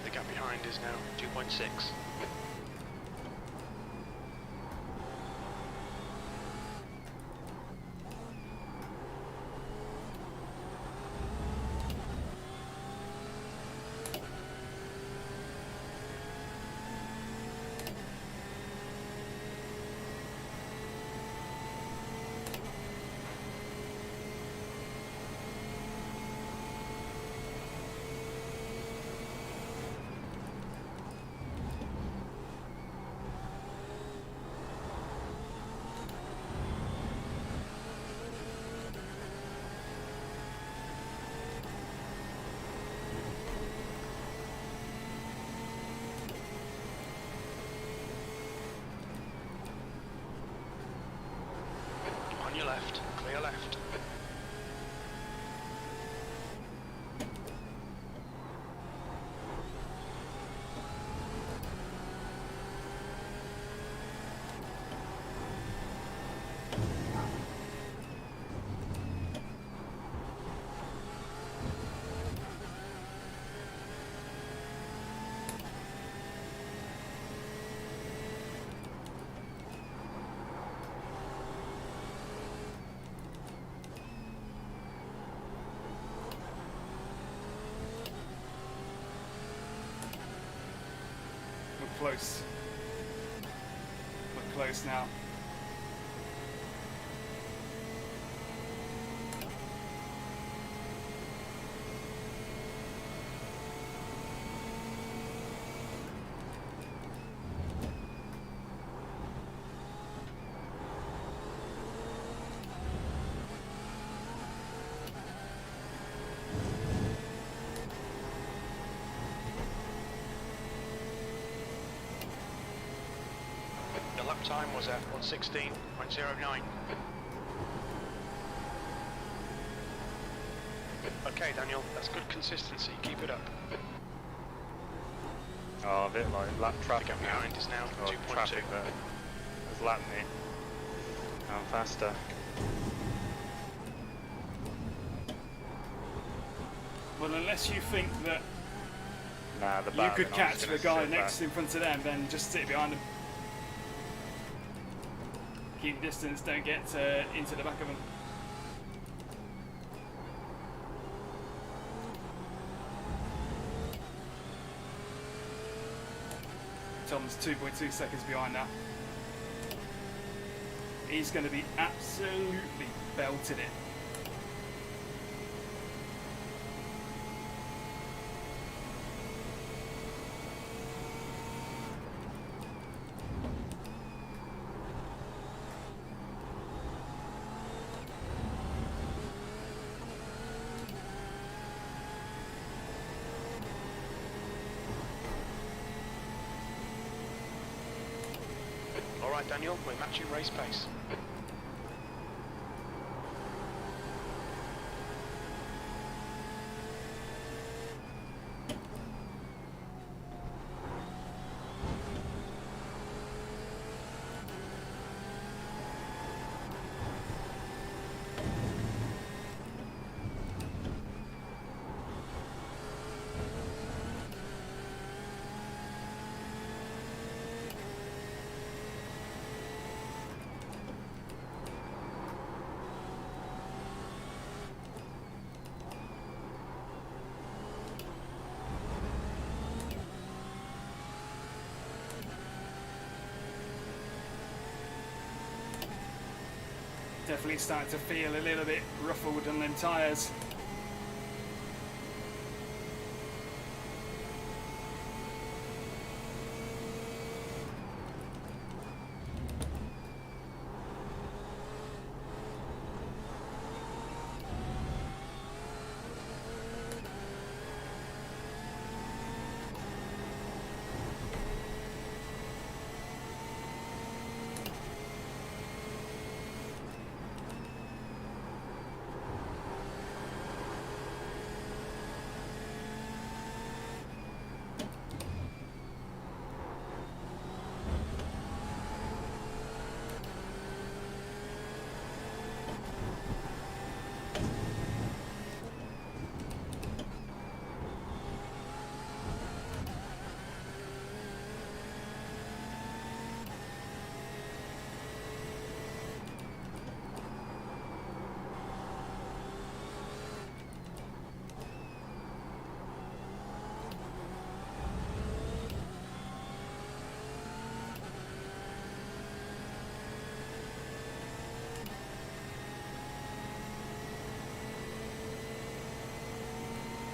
The gap behind is now 2.6. On your left, clear left. We're close. We're close now. The lap time was at 1:16.09. Okay, Daniel, that's good consistency. Keep it up. Oh, a bit like lap The traffic gap now. behind is now Or 2.2. traffic that has lapped me. I'm faster. Well, unless you think that Nah, the you back, could then I'm catch just the gonna guy sit next back. in front of them, then just sit behind them. Keep distance, don't get into the back of them. Tom's 2.2 seconds behind now. He's going to be absolutely belting it. Alright Daniel, we're matching race pace. Definitely starting to feel a little bit ruffled on them tyres.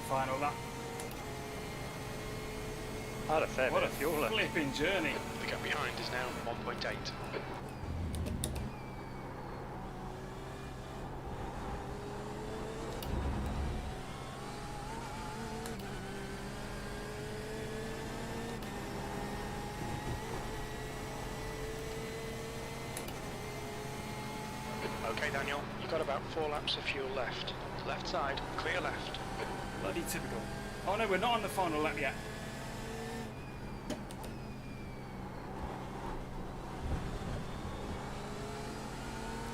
Final lap. Had a fair What bit a of fuel left. flipping journey. The gap behind is now 1.8. Okay Daniel, you've got about 4 laps of fuel left. Left side, clear left. Bloody typical. Oh no, we're not on the final lap yet.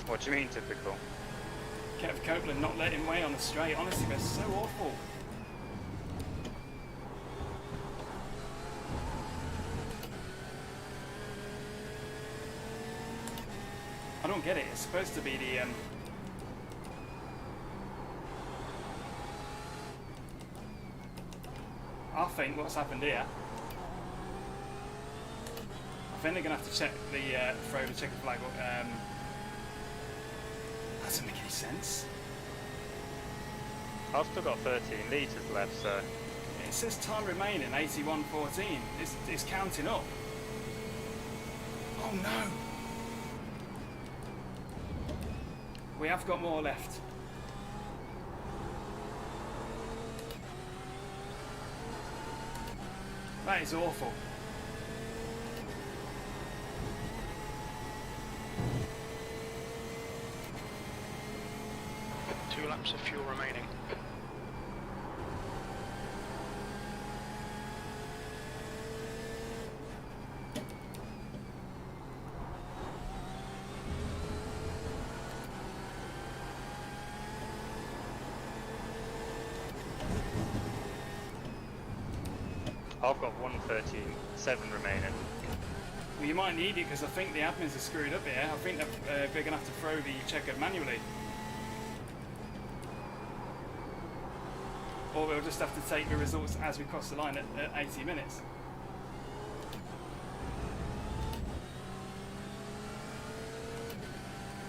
What do you mean typical? Kev Copeland not letting way on the straight. Honestly, they're so awful. I don't get it. It's supposed to be the I think what's happened here. I think they're gonna have to check the throw the checker flag. That doesn't make any sense. I've still got 13 litres left, so It says time remaining 81.14. It's counting up. Oh no! We have got more left. That is awful. Two laps of fuel remaining. I've got 1:13.7 remaining. Well, you might need it because I think the admins are screwed up here. I think they're going to have to throw the checker manually. Or we'll just have to take the results as we cross the line at 80 minutes.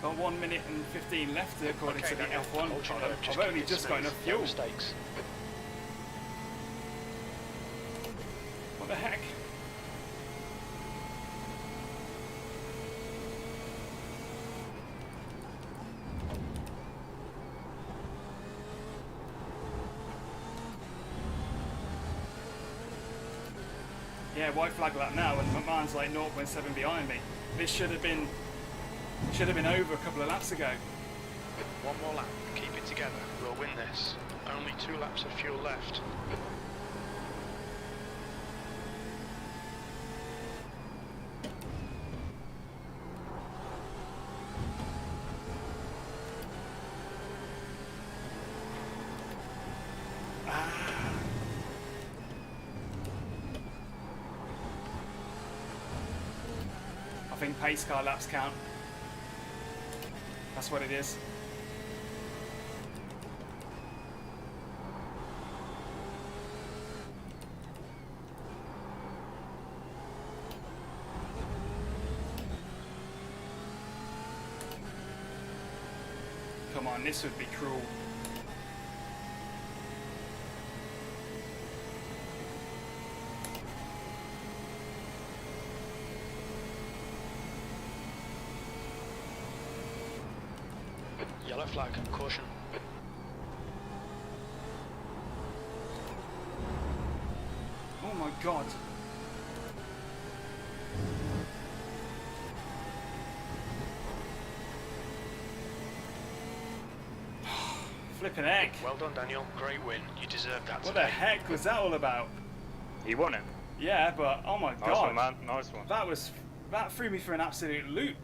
Got 1 minute and 15 left according to the Daniel, F1. hold your nerve, I've keep only it just got smooth, enough no fuel. mistakes. What the heck? Yeah, white flag lap now, and McMahon's like 0.7 behind me. This should have been over a couple of laps ago. One more lap, keep it together, we'll win this. Only 2 laps of fuel left. I think pace car laps count. That's what it is. Come on, this would be cruel. Yellow flag, caution. Oh my god. Flippin' heck. Well done, Daniel. Great win. You deserve that What the today. heck was that all about? He won it. Yeah, but oh my Nice god. one, man. Nice one. That threw me for an absolute loop.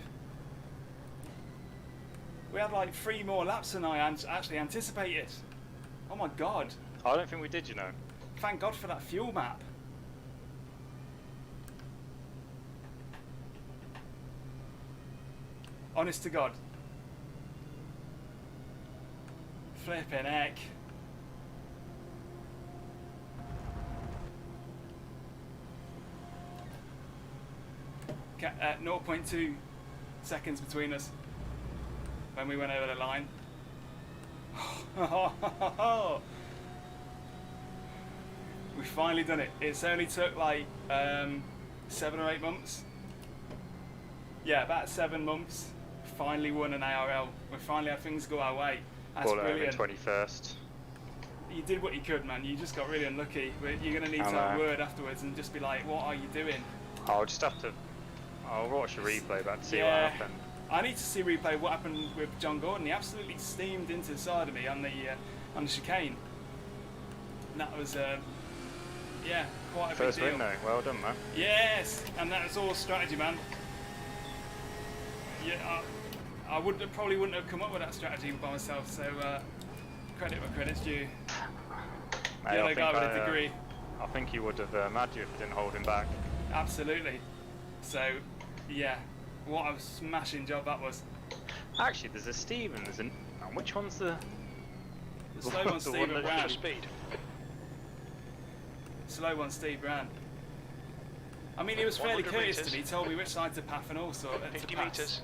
We had like 3 more laps than I actually anticipated. Oh my god. I don't think we did, you know. Thank God for that fuel map. Honest to God. Flippin' heck. 0.2 seconds between us when we went over the line. We finally done it. It's only took like 7 or 8 months. Yeah, about 7 months. Finally won an ARL. We finally had things go our way. That's Ball over brilliant. 21st. You did what you could, man. You just got really unlucky. You're going to need to have a word afterwards and just be like, what are you doing? I'll just have to... I'll watch a replay back to see what Yeah. happened. I need to see replay what happened with John Gordon. He absolutely steamed into the side of me on the chicane. And that was, yeah, quite a First big deal. win though, well done, man. Yes, and that was all strategy, man. Yeah, I probably wouldn't have come up with that strategy by myself. So credit where credit's due. Mate, The other guy with a degree. I think he would have had you if you didn't hold him back. Absolutely. So, yeah, what a smashing job that was. Actually, there's a Steve and there's an... Which one's the... The slow one, The Steve one that- Brown. For speed. Slow one, Steve Brown. I mean, he was fairly 100 courteous to metres. me. He told me which side to path and all sorts. 50 metres.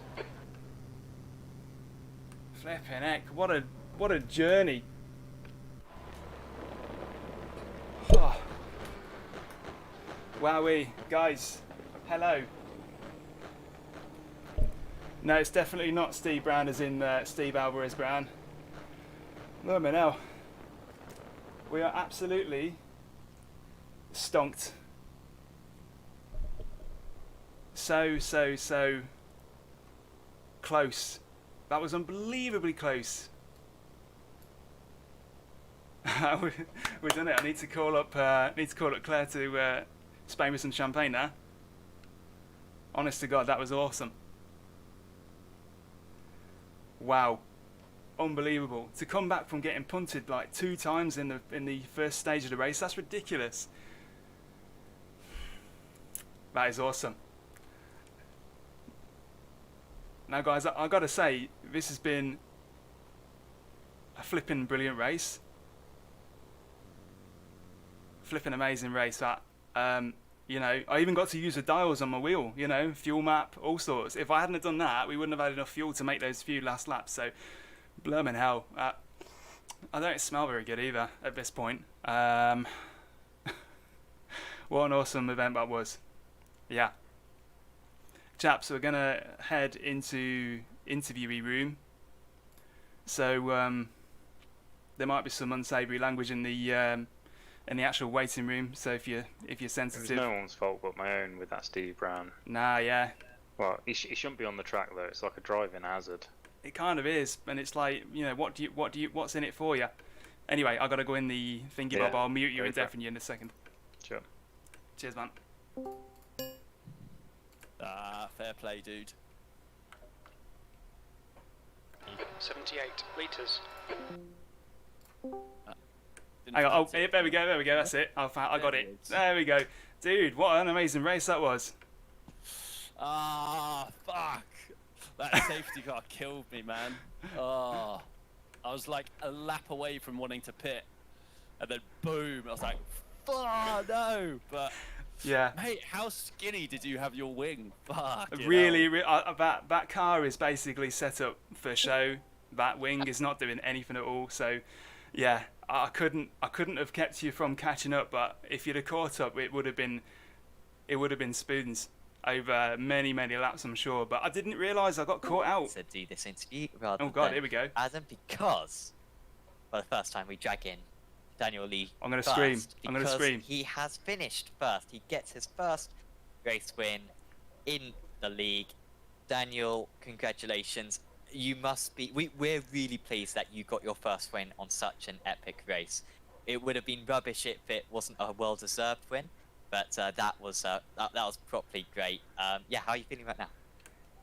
Flipping heck! What a journey. Oh. Wowee, guys. Hello. No, it's definitely not Steve Brown as in Steve Alvarez Brown. Look at me now. We are absolutely stonked. So close. That was unbelievably close. We've done it. I need to call up Claire to Spain with some champagne now. Honest to God, that was awesome. Wow, unbelievable! To come back from getting punted like 2 times in the first stage of the race, that's ridiculous. That is awesome. Now, guys, I've got to say, this has been a flipping brilliant race. Flipping amazing race. That, you know, I even got to use the dials on my wheel, you know, fuel map, all sorts. If I hadn't have done that, we wouldn't have had enough fuel to make those few last laps. So, blurmin' hell. I don't smell very good either at this point. What an awesome event that was. Yeah. Chaps, we're going to head into interviewee room. So, there might be some unsavoury language in the in the actual waiting room. So if you're It was sensitive, no one's fault but my own with that Steve Brown. nah, yeah, Well, he shouldn't be on the track though. It's like a driving hazard. it kind of is, and it's like, what's in it for you? Anyway, I gotta go in the thingy Yeah, bob. I'll mute you go and for it. deafen you in a second. Sure. Cheers, man. Ah, fair play, dude. 78 litres. Didn't Hang on. Oh, fancy it. there we go. That's it. I got There it. it is. There we go. Dude, what an amazing race that was. Ah, fuck. That safety car killed me, man. Oh, I was like a lap away from wanting to pit, and then boom, I was like, fuck, no. But Yeah. mate, how skinny did you have your wing? Fuck. Really, that car is basically set up for show. That wing is not doing anything at all. So, yeah, I couldn't have kept you from catching up. But if you'd have caught up, it would have been spoons over many laps, I'm sure. But I didn't realise I got caught out. To do this interview rather Oh God, than here we go. Adam, because for the first time we drag in Daniel Lee. I'm gonna first scream. I'm gonna because scream. He has finished first. He gets his first race win in the league. Daniel, congratulations. You must be. We're really pleased that you got your first win on such an epic race. It would have been rubbish if it wasn't a well-deserved win, but that was properly great. Yeah, how are you feeling right now?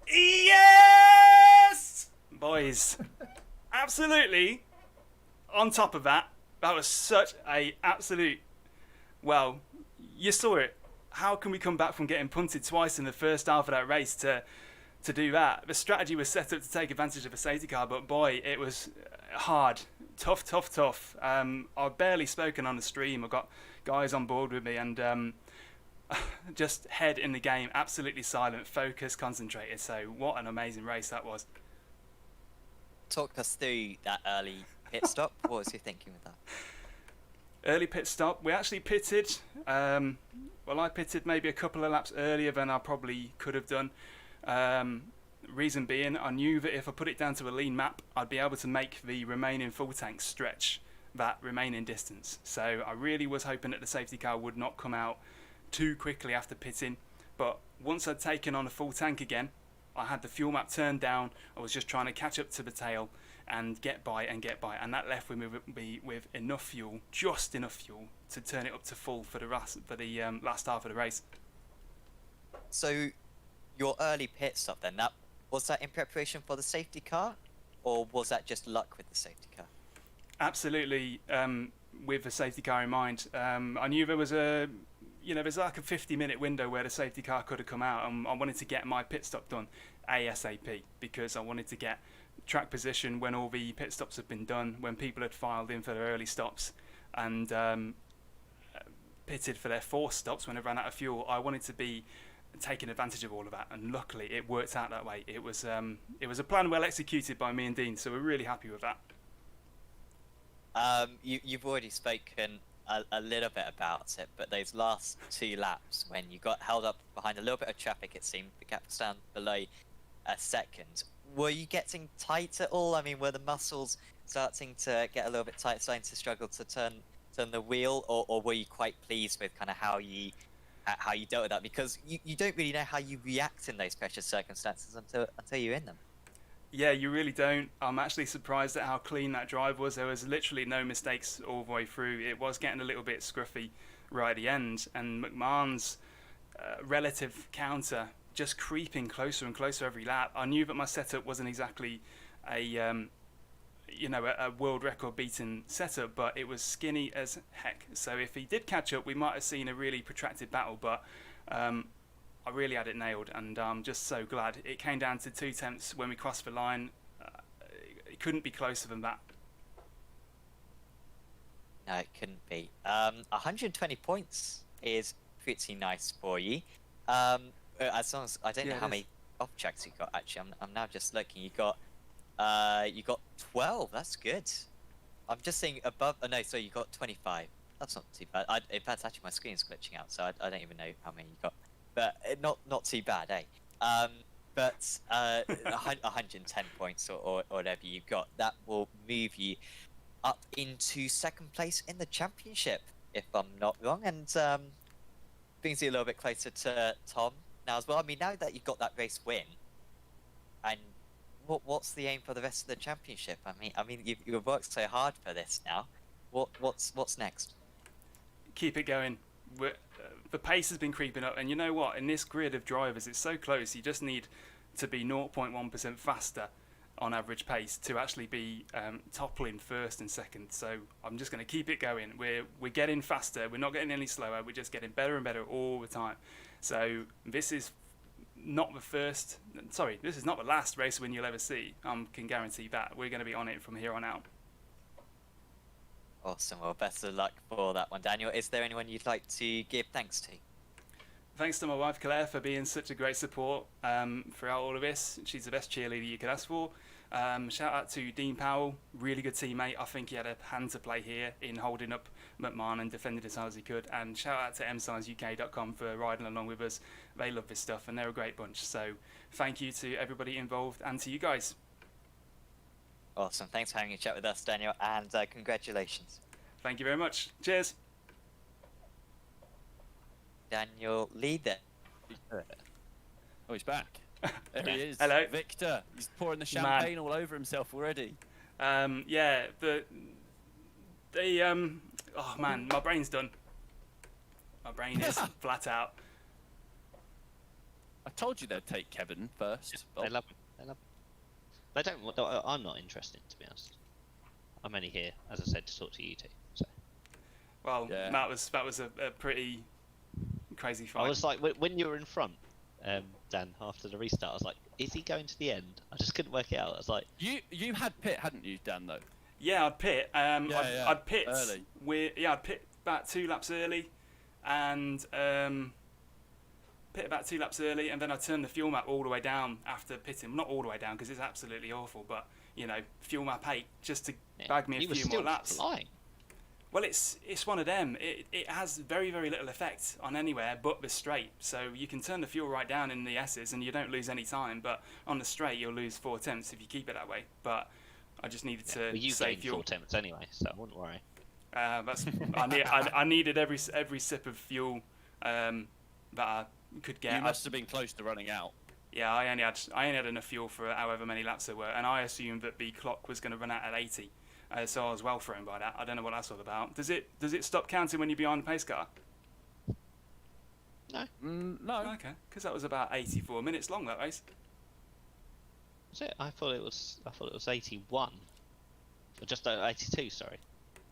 Yes, boys, absolutely. On top of that, that was such a absolute. Well, you saw it. How can we come back from getting punted twice in the first half of that race to do that? The strategy was set up to take advantage of a safety car, but boy, it was hard, tough. I've barely spoken on the stream. I've got guys on board with me, and just head in the game, absolutely silent, focused, concentrated. So what an amazing race that was. Talk us through that early pit stop. What was you thinking with that? Early pit stop. We actually pitted. Well, I pitted maybe a couple of laps earlier than I probably could have done. Reason being, I knew that if I put it down to a lean map, I'd be able to make the remaining full tank stretch that remaining distance. So I really was hoping that the safety car would not come out too quickly after pitting. But once I'd taken on a full tank again, I had the fuel map turned down. I was just trying to catch up to the tail and get by, and that left me with enough fuel, just enough fuel, to turn it up to full for the last half of the race. So, your early pit stop then, was that in preparation for the safety car, or was that just luck with the safety car? Absolutely, with the safety car in mind. I knew there was there's like a 50-minute window where the safety car could have come out, and I wanted to get my pit stop done ASAP because I wanted to get track position when all the pit stops had been done, when people had filed in for their early stops and pitted for their forced stops when they ran out of fuel. I wanted to be taking advantage of all of that, and luckily it worked out that way. It was a plan well executed by me and Dean, so we're really happy with that. You've already spoken a little bit about it, but those last 2 laps when you got held up behind a little bit of traffic, it seemed the gap was down below a second. Were you getting tight at all? I mean, were the muscles starting to get a little bit tight, starting to struggle to turn the wheel, or were you quite pleased with kind of how you dealt with that? Because you don't really know how you react in those pressure circumstances until you're in them. Yeah, you really don't. I'm actually surprised at how clean that drive was. There was literally no mistakes all the way through. It was getting a little bit scruffy right at the end, and McMahon's relative counter just creeping closer and closer every lap. I knew that my setup wasn't exactly a world record beating setup, but it was skinny as heck. So if he did catch up, we might have seen a really protracted battle, but I really had it nailed, and I'm just so glad. It came down to 2 tenths when we crossed the line. It couldn't be closer than that. No, it couldn't be. 120 points is pretty nice for you. As long as I don't know how many off tracks you got. Actually, I'm now just looking. You got 12. That's good. I'm just seeing above. Oh no, so you got 25. That's not too bad. In fact, actually, my screen's glitching out, so I don't even know how many you got. But not too bad, eh? But 110 points or whatever you've got, that will move you up into second place in the championship. if I'm not wrong, and brings you a little bit closer to Tom now as well. I mean, now that you've got that race win, and what's the aim for the rest of the championship? I mean, you've worked so hard for this now. What's next? Keep it going. The pace has been creeping up, and you know what? In this grid of drivers, it's so close. You just need to be 0.1% faster on average pace to actually be toppling first and second. So I'm just going to keep it going. We're getting faster. We're not getting any slower. We're just getting better and better all the time. So this is not the first. Sorry, this is not the last race win you'll ever see. I can guarantee that. We're going to be on it from here on out. Awesome. Well, best of luck for that one, Daniel. Is there anyone you'd like to give thanks to? Thanks to my wife Claire for being such a great support throughout all of this. She's the best cheerleader you could ask for. Shout out to Dean Powell, really good teammate. I think he had a hand to play here in holding up McMahon and defending as hard as he could. And shout out to MSignsUK.com for riding along with us. They love this stuff and they're a great bunch. So thank you to everybody involved and to you guys. Awesome. Thanks for having a chat with us, Daniel, and congratulations. Thank you very much. Cheers. Daniel Leader. Oh, he's back. There he is. Hello. Victor. He's pouring the champagne all over himself already. Yeah, oh man, my brain's done. My brain is flat out. I told you they'd take Kevin first. They love him. They love him. They don't. I'm not interested, to be honest. I'm only here, as I said, to talk to you two. So. Well, Yeah. that was a pretty crazy fight. I was like, when you were in front, Dan, after the restart, I was like, is he going to the end? I just couldn't work it out. I was like, you had pit, hadn't you, Dan? Though. Yeah, I'd pit. I'd pit early. I'd pit about 2 laps early, and pit about 2 laps early, and then I turned the fuel map all the way down after pitting. Not all the way down because it's absolutely awful, but you know, fuel map 8 just to bag me a few more laps. Flying. Well, it's one of them. It has very, very little effect on anywhere but the straight. So you can turn the fuel right down in the S's and you don't lose any time. But on the straight, you'll lose 4 tenths if you keep it that way. But I just needed to Well, you save gained fuel. 4 tenths anyway, so I wouldn't worry. I needed every sip of fuel that I could get. You must have been close to running out. Yeah, I only had enough fuel for however many laps there were, and I assumed that the clock was going to run out at 80. So I was well thrown by that. I don't know what that's all about. Does it stop counting when you're behind the pace car? No. No. Okay, because that was about 84 minutes long, that race. Was it? I thought it was 81. Or just 82, sorry.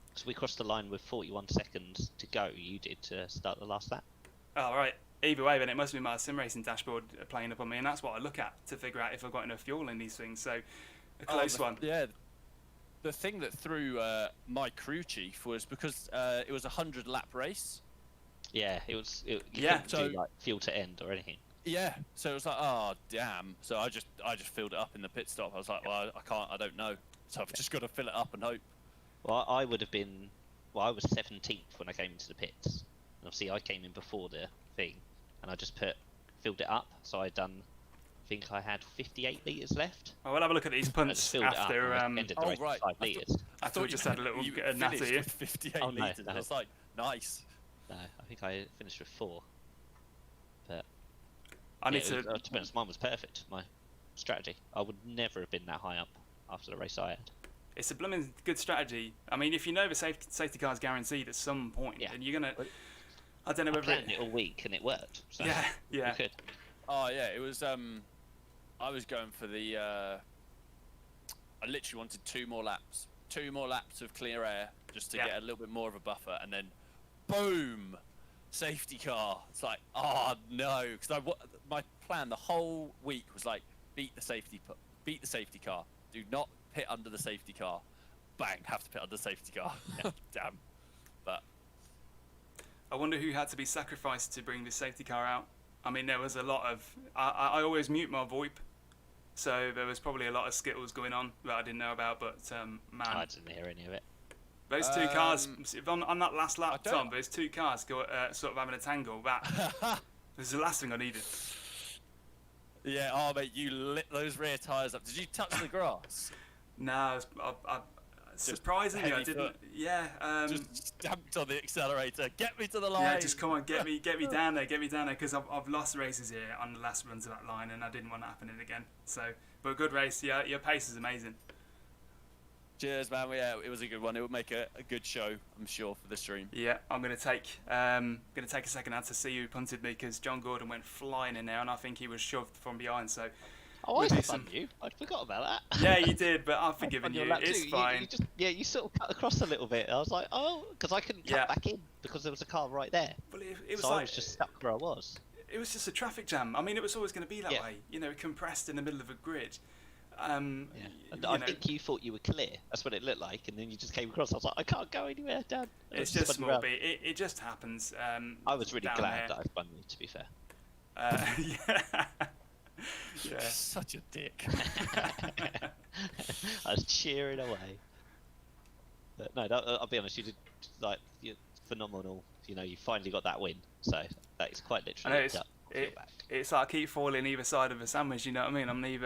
Because we crossed the line with 41 seconds to go. You did to start the last lap. Oh, right. Either way, then it must be my sim racing dashboard playing up on me, and that's what I look at to figure out if I've got enough fuel in these things. So, a close one. Yeah. The thing that threw my crew chief was because it was a 100-lap race. Yeah, it was. You Yeah. couldn't do like fuel to end or anything. Yeah, so it was like, oh damn. So I just filled it up in the pit stop. I was like, well, I don't know. So I've just got to fill it up and hope. Well, I would have been. Well, I was 17th when I came into the pits. And obviously, I came in before the thing, and I just filled it up. So I'd done. I think I had 58 litres left. Oh, we'll have a look at these I punts just filled it up after. and I ended the race with 5 litres. After we just had a little you natter finished here. with 58 Oh, no, litres. no. I was like, nice. No, I think I finished with 4. But I need to to. be honest, mine was perfect. My strategy. I would never have been that high up after the race I had. It's a blooming good strategy. I mean, if you know the safety car's guaranteed at some point, Yeah. then you're gonna. I don't know I whether planned it all week and it worked. So Yeah, yeah. we could. Oh yeah, it was. I was going for the. I literally wanted 2 more laps. 2 more laps of clear air just to Yeah. get a little bit more of a buffer, and then, boom, safety car. It's like, oh no, because my plan the whole week was like beat the safety car. Do not pit under the safety car. Bang, have to pit under the safety car. Damn. But I wonder who had to be sacrificed to bring this safety car out. I mean, there was a lot of. I always mute my VoIP, so there was probably a lot of skittles going on that I didn't know about. But man, I didn't hear any of it. those 2 cars on that last I lap, don't- Tom. Those 2 cars go sort of having a tangle. That was the last thing I needed. yeah, oh mate, you lit those rear tyres up. Did you touch the grass? No, surprisingly, I heavy didn't. foot. Yeah. Just stamped on the accelerator. Get me to the line. Yeah, just come on, get me down there, because I've lost races here on the last run to that line, and I didn't want that happening again. So, but good race. Yeah, your pace is amazing. Cheers, man. Yeah, it was a good one. It would make a good show, I'm sure, for the stream. Yeah, I'm gonna take a second now to see who punted me, because John Gordon went flying in there, and I think he was shoved from behind. So. Oh, We'll I do spun you. I forgot about that. Yeah, you did, but I've forgiven On your you. lap It's too. fine. You sort of cut across a little bit. I was like, oh, because I couldn't cut back in because there was a car right there. Well, it was so like, I was just stuck where I was. It was just a traffic jam. I mean, it was always going to be that way. You know, compressed in the middle of a grid. And I think you thought you were clear. That's what it looked like, and then you just came across. I was like, I can't go anywhere, Dad. It's just small bit. It just happens. I was really glad there. that I spun you, to be fair. Yeah. Yeah. Such a dick. I was cheering away. But no, I'll be honest. You did you're phenomenal. You know, you finally got that win. So that is quite literally. I know it's like I keep falling either side of a sandwich. You know what I mean?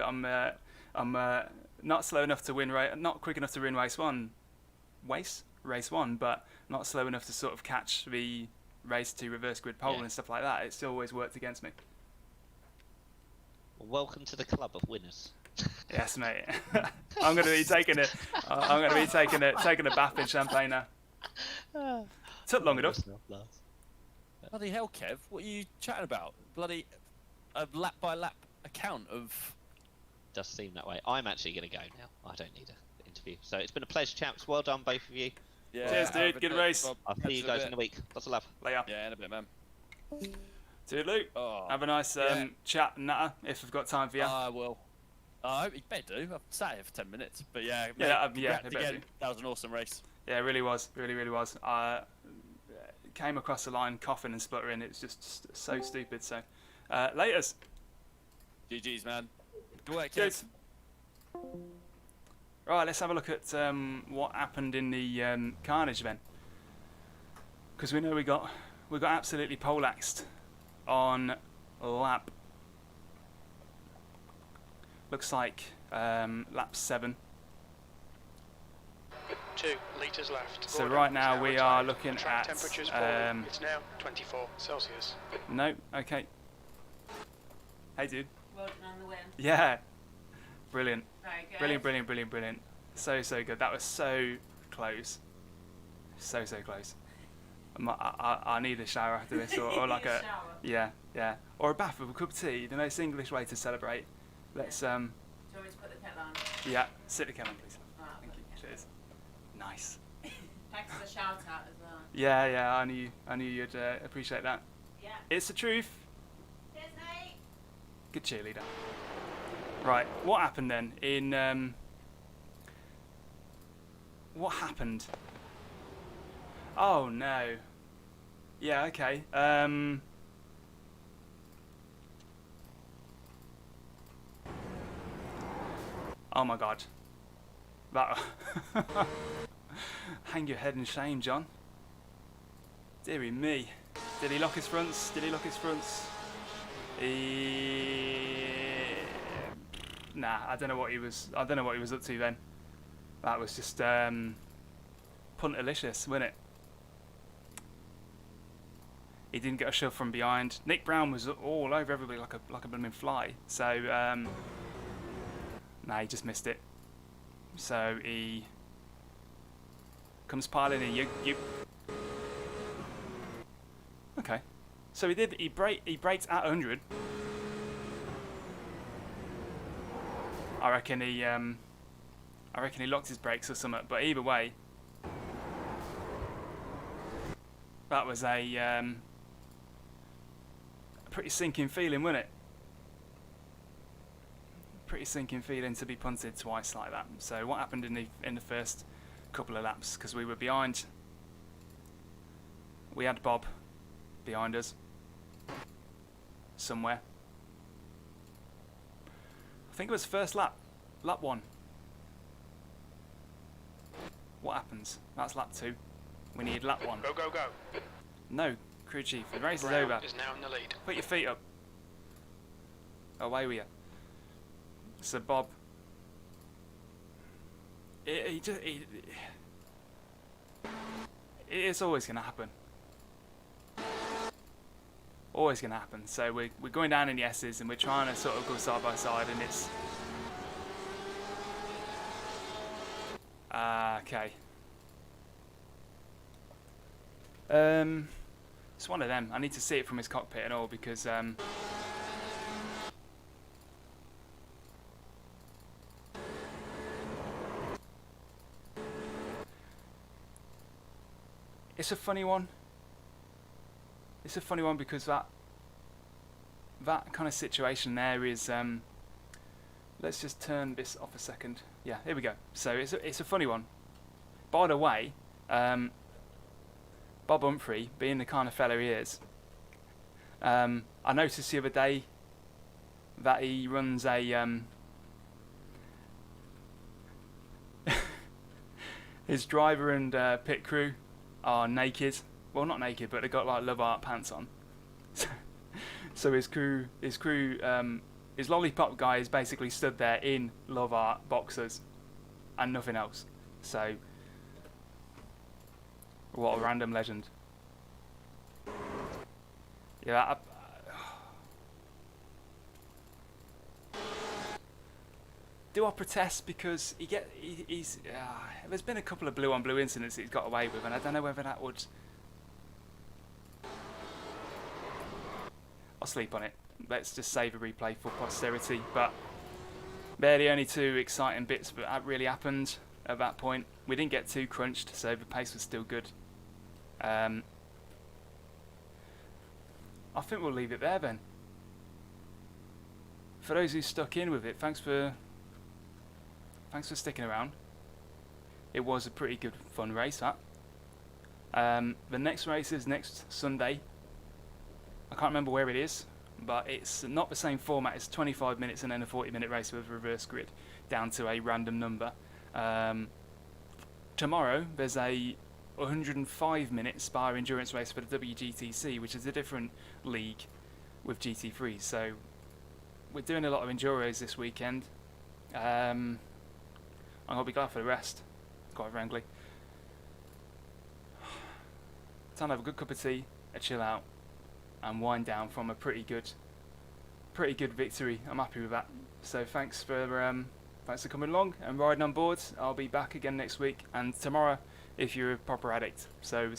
I'm not slow enough to win not quick enough to win race one, but not slow enough to sort of catch the race to reverse grid pole and stuff like that. It's always worked against me. Well, welcome to the club of winners. Yes, mate. I'm going to be taking it. I'm going to be taking a bath in champagne now. Took long enough. Bloody hell, Kev! What are you chatting about? Bloody a lap by lap account of. Does seem that way. I'm actually going to go now. I don't need an interview. So it's been a pleasure, chaps. Well done, both of you. Yeah, cheers, dude. Good race. I'll see you guys in a week. Lots of love. Later. Yeah, in a bit, man. Toodaloo. Oh, have a nice chat and natter if we've got time for you. I will. I hope you better do. I've sat here for 10 minutes, but yeah. Again. That was an awesome race. Yeah, it really was. Really was. Came across the line coughing and spluttering. It's just so stupid. So, laters. GG's, man. Good work, Cheers. Right, let's have a look at what happened in the carnage then, because we know we got absolutely poleaxed on lap. Looks like lap 7. 2 litres left. So right now we are looking at. Temperature's falling. It's now 24 Celsius. No, okay. Hey, dude. Well done on the win. Yeah. Brilliant. Very good. Brilliant. So good. That was so close. So close. I need a shower after this, or like a shower. yeah, or a bath with a cup of tea. The most English way to celebrate. Let's Do you want me to put the kettle on? yeah, sit the kettle on, please. Oh, Thank you. Cheers. Nice. Thanks for the shout out as well. Yeah. I knew you'd appreciate that. Yeah. It's the truth. Cheers, mate. Good cheerleader. Right, what happened then in what happened? Oh no. Yeah, okay. Oh my god. That hang your head in shame, John. Dearie me. Did he lock his fronts? Nah, I don't know what he was up to then. That was just puntalicious, wasn't it? He didn't get a shove from behind. Nick Brown was all over everybody like a blooming fly. So nah, he just missed it. So he comes piling in. You. Okay. So he braked at 100. I reckon he locked his brakes or something. But either way, that was a pretty sinking feeling, wasn't it? Pretty sinking feeling to be punted twice like that. So what happened in the first couple of laps? Because we were behind. We had Bob behind us somewhere. I think it was first lap 1. What happens? That's lap 2. We need lap 1. Go. No, crew chief, the race Brown is over. is now in the lead. Put your feet up. Away with you. So Bob it's always going to happen. Always going to happen. So we're going down in the S's and we're trying to sort of go side by side, and it's okay. It's one of them. I need to see it from his cockpit and all, because it's a funny one. It's a funny one because that kind of situation there is. Let's just turn this off a second. Yeah, here we go. So it's a funny one. By the way, Bob Humphrey, being the kind of fella he is, I noticed the other day that he runs a his driver and pit crew are naked. Well, not naked, but they got like Love Art pants on. So his crew, his lollipop guy is basically stood there in Love Art boxers and nothing else. So, what a random legend. Yeah. Do I protest because he's there's been a couple of blue on blue incidents that he's got away with, and I don't know whether that would. I'll sleep on it. Let's just save a replay for posterity. But they're the only two exciting bits that really happened at that point. We didn't get too crunched, so the pace was still good. I think we'll leave it there then. For those who stuck in with it, thanks for sticking around. It was a pretty good fun race, that. The next race is next Sunday. I can't remember where it is, but it's not the same format. It's 25 minutes and then a 40-minute race with a reverse grid down to a random number. Tomorrow there's a 105-minute Spa endurance race for the WGTC, which is a different league with GT3. So we're doing a lot of enduros this weekend. I'm gonna be glad for the rest, quite frankly. Time to have a good cup of tea, a chill out, and wind down from a pretty good victory. I'm happy with that. So thanks for coming along and riding on board. I'll be back again next week and tomorrow if you're a proper addict. So